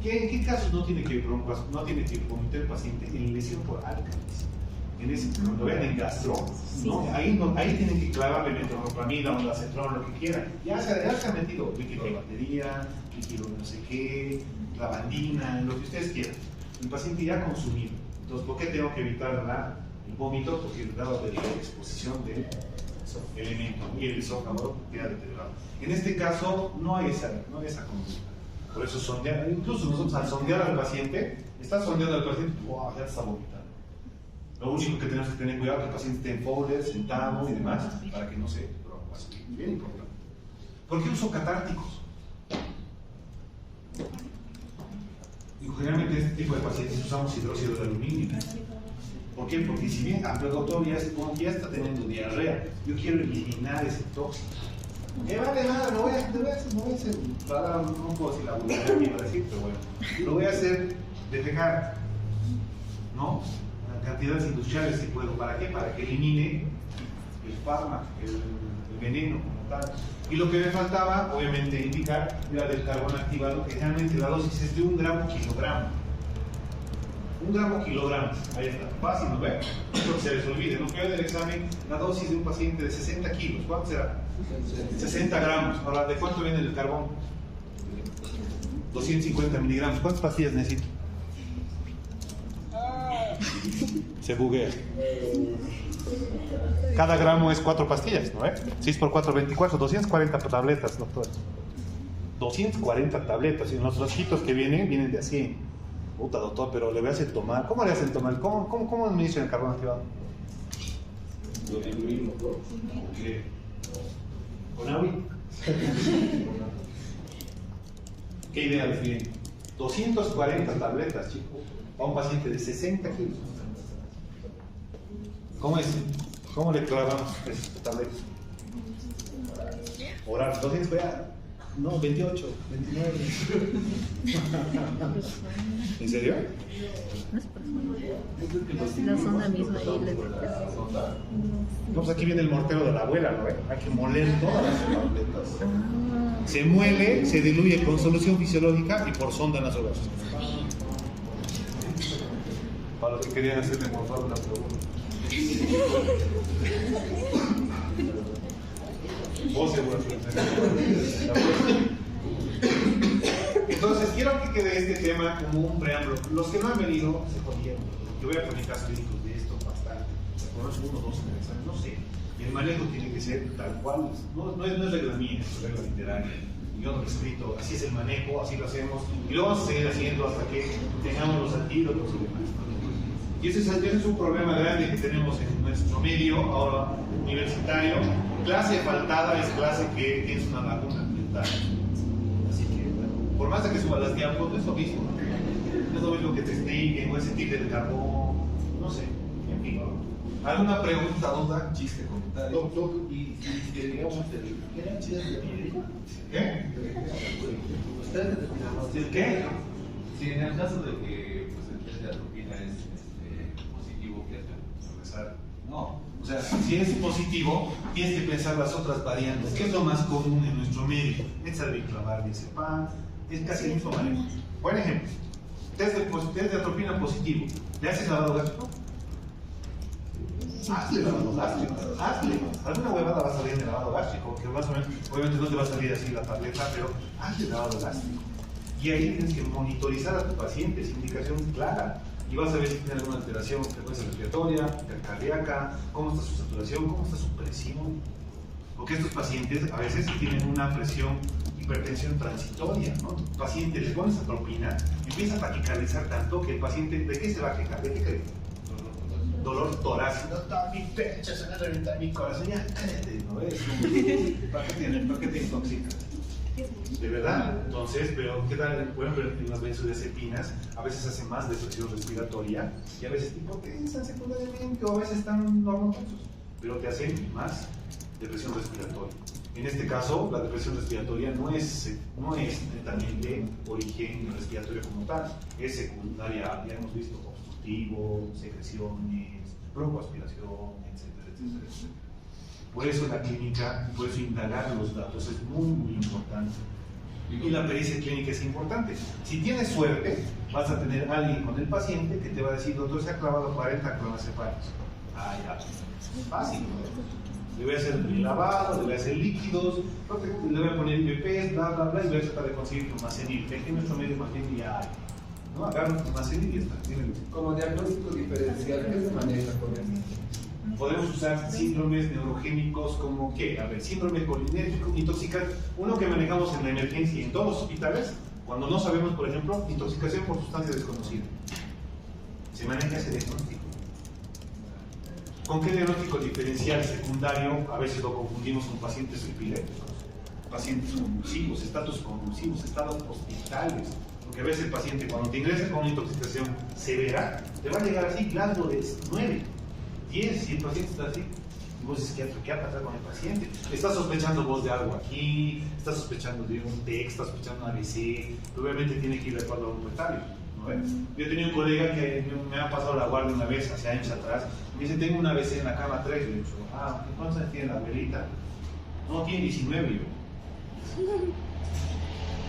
S1: ¿En qué casos no tiene que vomitar el paciente? En lesión por álcalis. En ese, cuando vean en gastro, ¿no? Ahí tienen que clavarle metronoplamida, ondansetron, lo que quieran. Ya se ha metido líquido de batería, líquido no sé qué, lavandina, lo que ustedes quieran. El paciente ya ha consumido. Entonces, ¿por qué tengo que evitar el vómito? Porque el grado de exposición del elemento y el esófago queda deteriorado. En este caso, no hay esa conducta. Por eso sondear, incluso nosotros al sondear al paciente, está sondeando al paciente, ¡wow! Ya está vomitando. Lo único que tenemos que tener cuidado es que el paciente esté en folder, sentado y demás, para que no se broncoaspire. Bien importante. ¿Por qué uso catárticos? Y generalmente en este tipo de pacientes usamos hidróxido de aluminio. ¿Por qué? Porque si bien el doctor ya está teniendo diarrea, yo quiero eliminar ese tóxico. Vale, nada, no voy a hacer, no puedo decir la vulgaridad que iba a decir, pero bueno, lo voy a hacer defecar, ¿no? Cantidades industriales si puedo. ¿Para qué? Para que elimine el fármaco, el veneno como tal. Y lo que me faltaba, obviamente, indicar era del carbón activado, que generalmente la dosis es de 1 gramo kilogramo. 1 gramo kilogramo, ahí está, fácil, ¿no ve? Porque se les olvide, ¿no? Que hoy del examen, la dosis de un paciente de 60 kilos, ¿cuánto será? 60 gramos. Ahora, ¿de cuánto viene el carbón? 250 miligramos. ¿Cuántas pastillas necesito? Se buguea. Cada gramo es 4 pastillas, ¿no? 6 por 4, 24, 240 tabletas, doctor. 240 tabletas. Y los frasquitos que vienen de así. Puta, doctor, pero le voy a hacer tomar. ¿Cómo le hacen tomar? ¿Cómo administran el carbón activado? ¿Con agua? ¿Qué idea les viene? 240 tabletas, chicos, a un paciente de 60 kilos. ¿Cómo es? ¿Cómo le clavamos esas tabletas? Oral, 240. No, 28, 29. ¿En serio?
S2: La zona misma ahí.
S1: Pues aquí viene el mortero de la abuela, ¿no? Hay que moler todas las tabletas. Se muele, se diluye con solución fisiológica y por sonda nasogástrica. Para los que querían hacerme morfar una pregunta. Vos seguro. Entonces, quiero que quede este tema como un preámbulo. Los que no han venido se jodieron. Yo voy a poner casos clínicos de esto bastante. Se conocen 1 o 2 en el examen, no sé. Y el manejo tiene que ser tal cual. No es regla mía, es regla literaria. Y yo no he escrito, así es el manejo, así lo hacemos. Y lo vamos a seguir haciendo hasta que tengamos los antídotos y demás. Y ese es un problema grande que tenemos en nuestro medio, ahora universitario. Clase faltada es clase que tienes una laguna mental. Así que, bueno, por más de que suba las tiempos, no es lo mismo. No es lo mismo que te expliquen o ese tipo de carbón, no sé, en fin. ¿Alguna pregunta, duda, chiste, comentario?
S3: Doctor, y que digamos, ¿qué chiste de médico?
S1: ¿Qué?
S3: ¿Ustedes determinamos
S5: ¿Sí, qué? Sí, en el caso de que pues, el test de atropina es positivo, ¿qué hacemos?
S1: No, o sea, si es positivo, tienes que pensar las otras variantes. ¿Qué es lo más común en nuestro medio? Ensarbiclavar, diazepam, es casi el mismo manejo. Buen ejemplo, test de atropina positivo. ¿Le haces lavado gástrico? Hazle lavado gástrico, hazle. Alguna huevada va a salir en el lavado gástrico, que más o menos, obviamente no te va a salir así la tableta, pero hazle lavado gástrico. Y ahí tienes que monitorizar a tu paciente, es indicación clara. Y vas a ver si tiene alguna alteración, frecuencia respiratoria, cardíaca, cómo está su saturación, cómo está su presión. Porque estos pacientes a veces tienen una presión, hipertensión transitoria, ¿no? El paciente le pones atropina, empieza a taquicardizar tanto que el paciente, ¿de qué se va a quejar? ¿De qué cree? Dolor torácico, mi pecho, se me revienta mi corazón, ya cállate, ¿no ves? ¿Para qué te intoxicas? De verdad, entonces, pero ¿qué tal? Bueno, pero en las benzodiazepinas a veces hacen más depresión respiratoria y a veces hipotensan secundariamente o a veces están normotensos, pero te hacen más depresión respiratoria. En este caso, la depresión respiratoria no es netamente origen respiratorio como tal, es secundaria, ya hemos visto, obstructivo, secreciones, broncoaspiración, etcétera, etcétera, etcétera. Por eso la clínica, por eso indagar los datos es muy, muy importante. Y la pericia clínica es importante. Si tienes suerte, vas a tener a alguien con el paciente que te va a decir, doctor, se ha clavado 40 clonazepams. Ah, ya, fácil, ¿no? Le voy a hacer el lavado, le voy a hacer líquidos, le voy a poner IPPs, bla, bla, bla, y voy a tratar de conseguir plumacenil. Aquí en nuestro medio más bien ya hay. ¿No? Agarro plumacenil y ya está.
S4: Como diagnóstico diferencial, ¿qué se maneja con esto?
S1: Podemos usar síndromes neurogénicos como ¿qué? A ver, síndrome colinérgico, intoxicación. Uno que manejamos en la emergencia en todos los hospitales, cuando no sabemos, por ejemplo, intoxicación por sustancia desconocida. Se maneja ese diagnóstico. ¿Con qué diagnóstico diferencial secundario? A veces lo confundimos con pacientes epilépticos, pacientes convulsivos, estatus convulsivos, estados hospitales. Porque a veces el paciente, cuando te ingresa con una intoxicación severa, te va a llegar así, Glasgow de 9, 10, si el paciente está así. Y vos dices, ¿qué va a pasar con el paciente? Estás sospechando vos de algo aquí, estás sospechando de un TEC, estás sospechando un ABC, obviamente tiene que ir de acuerdo a un inventario. ¿No? Yo tenía un colega que me ha pasado la guardia una vez, hace años atrás, me dice, tengo una ABC en la cama 3, le digo, ¿cuántos años tiene la abuelita? No, tiene 19, yo.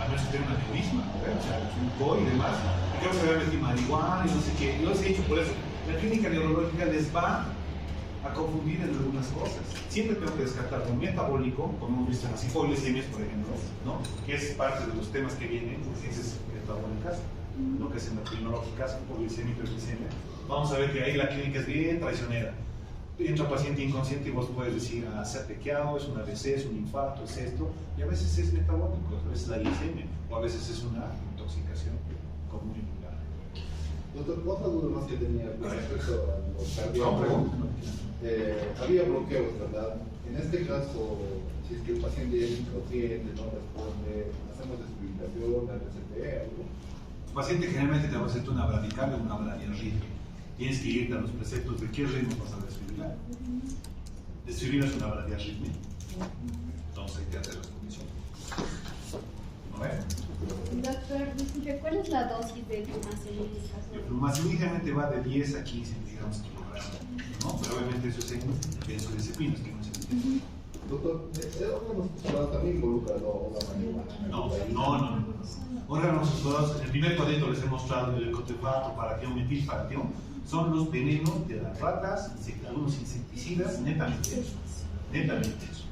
S1: A menos que tenga una neurisma, ¿no? O sea, fumó y demás, y creo que se había metido marihuana y no sé qué, y lo he dicho por eso. La clínica neurológica les va a confundir en algunas cosas. Siempre tengo que descartar un metabólico, como hemos visto en las hipoglicemias, por ejemplo, ¿no? Que es parte de los temas que vienen, urgencias metabólicas, lo que es endocrinológicas, hipoglicemia y hiperglicemia. Vamos a ver que ahí la clínica es bien traicionera. Entra paciente inconsciente y vos puedes decir, se ha pequeado, es un ABC, es un infarto, es esto, y a veces es metabólico, a veces es la glicemia, o a veces es una intoxicación común y vulgar.
S3: Doctor, otra duda más que tenía respecto a los cardíacos. Había bloqueos, ¿verdad? En este caso, si es que el paciente ya es inconsciente, no responde, hacemos desfibrilación, RCP, algo.
S1: El paciente generalmente te va a hacer una bradicardia o una bradiarritmia. Tienes que irte a los preceptos de qué ritmo vas a desfibrilar. Desfibrilar es una bradiarritmia. Entonces hay que hacer las condiciones. ¿No ves?
S6: Doctor, disculpe, ¿cuál es la dosis de plumacenil?
S1: El plumacenil generalmente va de 10 a 15 miligramos kilogramos, ¿no? Pero obviamente eso es en benzodiazepinas, que no se entiende.
S3: Doctor, órganos también involucra la marihuana.
S1: No. Órganos sustrados, en el primer cuadrito les he mostrado el cotefato, paratión, metilparatión, son los venenos de las ratas, algunos insecticidas, netamente eso.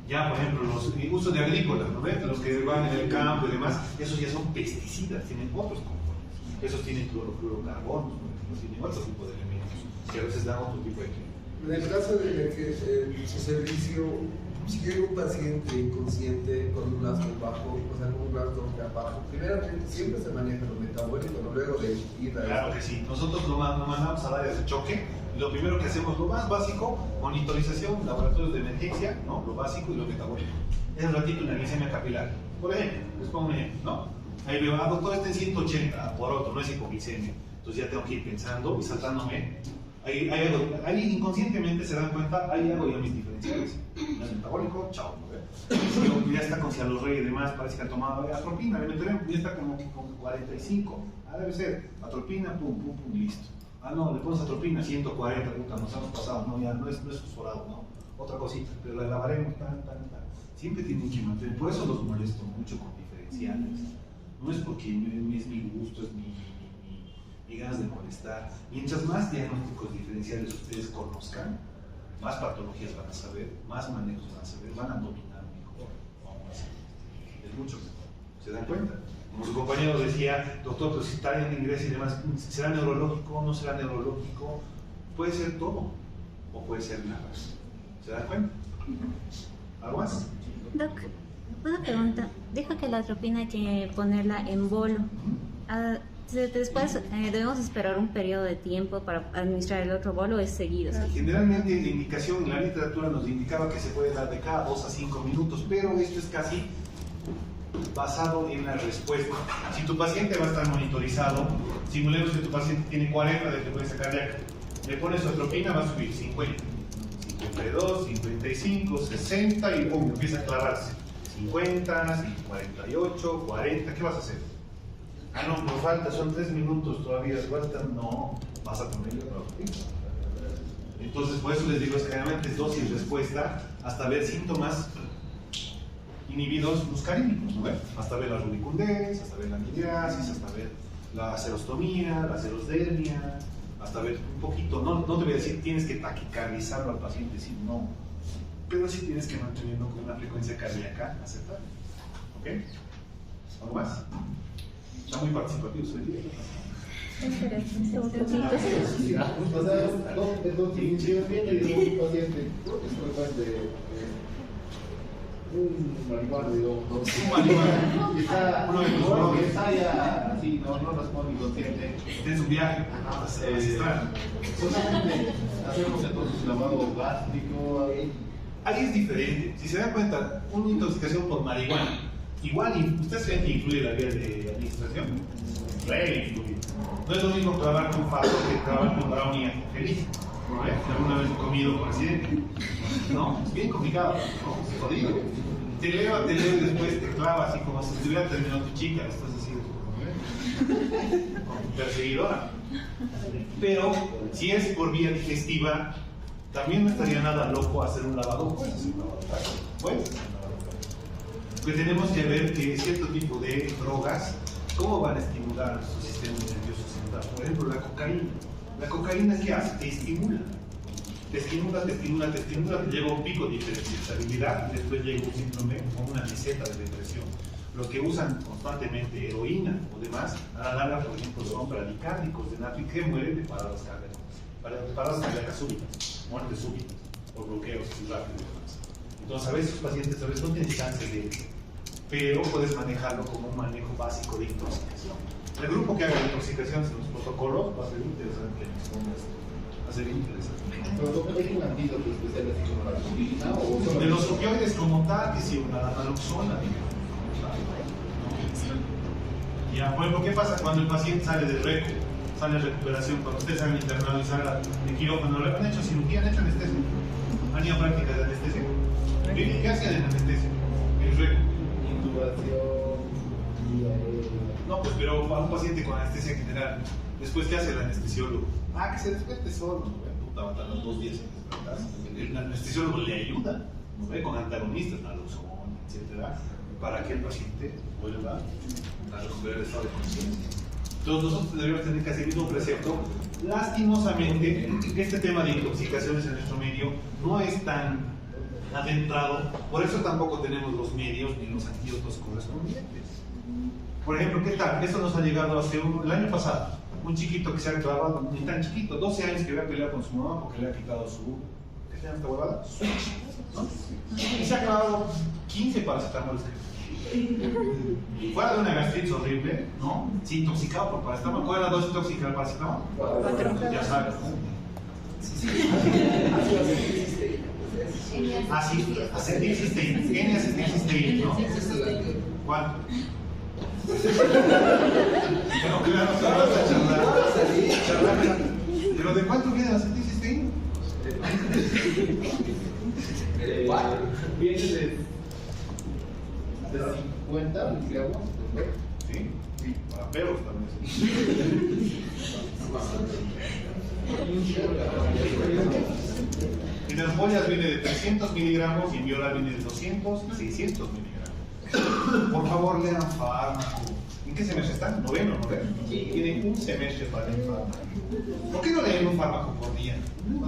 S1: Ya, por ejemplo, los usos de agrícolas, ¿no ves? Los que van en el campo y demás, esos ya son pesticidas, tienen otros componentes. Esos tienen clorofluorocarbonos, tienen otro tipo de elementos que a veces dan otro tipo de químicos.
S4: En el caso de que su servicio, si llega un paciente inconsciente con un Glasgow bajo, o sea, con un Glasgow bajo, primeramente siempre se maneja lo metabólico, ¿no? Luego de ir a...
S1: Claro que sí. Nosotros lo mandamos al área de choque. Lo primero que hacemos, lo más básico, monitorización, laboratorios de emergencia, ¿no? Lo básico y lo metabólico. Es un ratito una glicemia capilar. Por ejemplo, les pongo un ejemplo, ¿no? Ahí veo, doctor, está en 180 por otro, no es hipoglicemia. Entonces ya tengo que ir pensando y saltándome. Ahí inconscientemente se dan cuenta, ahí hago ya mis diferenciales. No es metabólico, chao. Si ya está con cialorrey y demás, parece que ha tomado atropina, le meteré, ya está como con 45. Debe ser atropina, pum, listo. No, le pones atropina, 140, puta, nos hemos pasado, no, ya no es fosforado, no. Otra cosita, pero la lavaremos, tan. Siempre tienen que mantener, por eso los molesto mucho con diferenciales. No es porque es mi gusto, es mi ganas de molestar. Mientras más diagnósticos diferenciales ustedes conozcan, más patologías van a saber, más manejos van a saber, van a dominar mejor. Es mucho mejor. ¿Se dan cuenta? Como su compañero decía, doctor, pero si está en ingreso y demás, ¿será neurológico? ¿No será neurológico? Puede ser todo, o puede ser nada. ¿Se dan cuenta? ¿Algo más?
S2: Doc, una pregunta. Dijo que la atropina hay que ponerla en bolo. Después debemos esperar un periodo de tiempo para administrar el otro bolo, ¿es seguido?
S1: Generalmente la indicación en la literatura nos indicaba que se puede dar de cada 2 a 5 minutos, pero esto es casi basado en la respuesta. Si tu paciente va a estar monitorizado, simulemos que tu paciente tiene 40 de frecuencia cardíaca, le pones su atropina, va a subir 50, 52, 55, 60 y pum, empieza a clavarse. 50, 48, 40, ¿qué vas a hacer? Ah, no, nos falta, son 3 minutos todavía, falta, no, vas a ponerle la atropina. Entonces, por eso les digo, es que generalmente es dosis respuesta hasta ver síntomas inhibidos muscarínicos, ¿no? Hasta ver la rubicundez, hasta ver la midriasis, hasta ver la serostomía, la serosdermia, hasta ver un poquito, no te voy a decir tienes que taquicardizarlo al paciente, sí, no, pero sí tienes que mantenerlo con una frecuencia cardíaca aceptable, ¿ok? ¿Algo más? Está muy participativo, soy bien.
S3: O sea, entonces, si yo viene un paciente, un marihuana, digo,
S1: Un marihuana.
S3: y está ya así, no responde inconsciente.
S1: Está en su viaje ancestral.
S3: Solamente hacemos entonces lavado gástrico.
S1: Ahí es diferente. Si se dan cuenta, una intoxicación por marihuana, igual, ¿ustedes creen que influye la vía de administración? Re influye. No es lo mismo trabajar con faso que trabajar con brownie feliz. ¿No? ¿Alguna vez he comido por accidente? No, es bien complicado. ¿No? Es jodido. Te eleva y después te clava así como si estuviera terminando tu chica. Estás así como perseguidora. Pero si es por vía digestiva, también no estaría nada loco hacer un lavado. Puedes hacer un lavado. Puedes. Pues tenemos que ver que cierto tipo de drogas, cómo van a estimular nuestro sistema nervioso central. Por ejemplo, la cocaína. La cocaína, ¿qué hace? Te estimula. Te estimula, te llega a un pico de hiperexcitabilidad y después llega un síndrome o una meseta de depresión. Los que usan constantemente heroína o demás, a la larga, por ejemplo, son bradicárdicos de natrio que mueren de paradas cardíacas súbitas, muertes súbitas, por bloqueos rápidos y demás. Entonces, a veces los pacientes no tienen chance de eso, pero puedes manejarlo como un manejo básico de intoxicación. El grupo que haga intoxicaciones en los protocolos va a ser interesante que nos pongas. Va a ser interesante.
S3: ¿Pero hay un antídoto especial así como la aspirina o solo
S1: De los opioides como tal, que sí, una naloxona, digamos. Ya, por ejemplo, ¿qué pasa cuando el paciente sale del reco? Sale a recuperación, cuando ustedes han internado y salga de quirófano, ¿han hecho cirugía? ¿Han hecho anestesia? ¿Han ido a prácticas de anestesia? ¿Qué hacen en anestesia? El reco.
S3: intubación?
S1: No, pues, pero para un paciente con anestesia general, después, ¿qué hace el anestesiólogo? Que se despierte solo, ¿no? Puta, va a tardar 2 días en despertarse. El anestesiólogo le ayuda, ¿no? Con antagonistas, naloxona, etcétera, para que el paciente vuelva a recuperar el estado de conciencia. Entonces, nosotros deberíamos tener que seguir un precepto. Lastimosamente, este tema de intoxicaciones en nuestro medio no es tan adentrado, por eso tampoco tenemos los medios ni los antídotos correspondientes. Por ejemplo, ¿qué tal? Eso nos ha llegado hace el año pasado. Un chiquito que se ha clavado, ni tan chiquito, 12 años que había peleado con su mamá porque le ha quitado su, ¿qué se llama esta huevada? Switch, ¿no? Y se ha clavado 15 paracetamoles. Fuera de una gastritis horrible, ¿no? Sí, intoxicado por paracetamol. ¿Cuál es la dosis tóxica del paracetamol?
S2: 4.
S1: Ya sabes. Acetilcisteína, N-acetilcisteína, ¿no? ¿Cuál? Bueno, claro, se vas a charlar. ¿Pero de cuánto viene la acetilcisteína?
S3: Viene de 50 miligramos.
S1: Sí, sí, para perros también. En ampollas viene de 300 miligramos y en viola viene de 200 y 600 miligramos. Por favor, lean fármaco. ¿En qué semestre están? ¿Noveno? Sí. Tienen un semestre para leer fármaco. ¿Por qué no leen un fármaco por día? Uno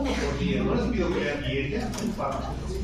S1: por día. No les pido que lean diaria, un fármaco por día.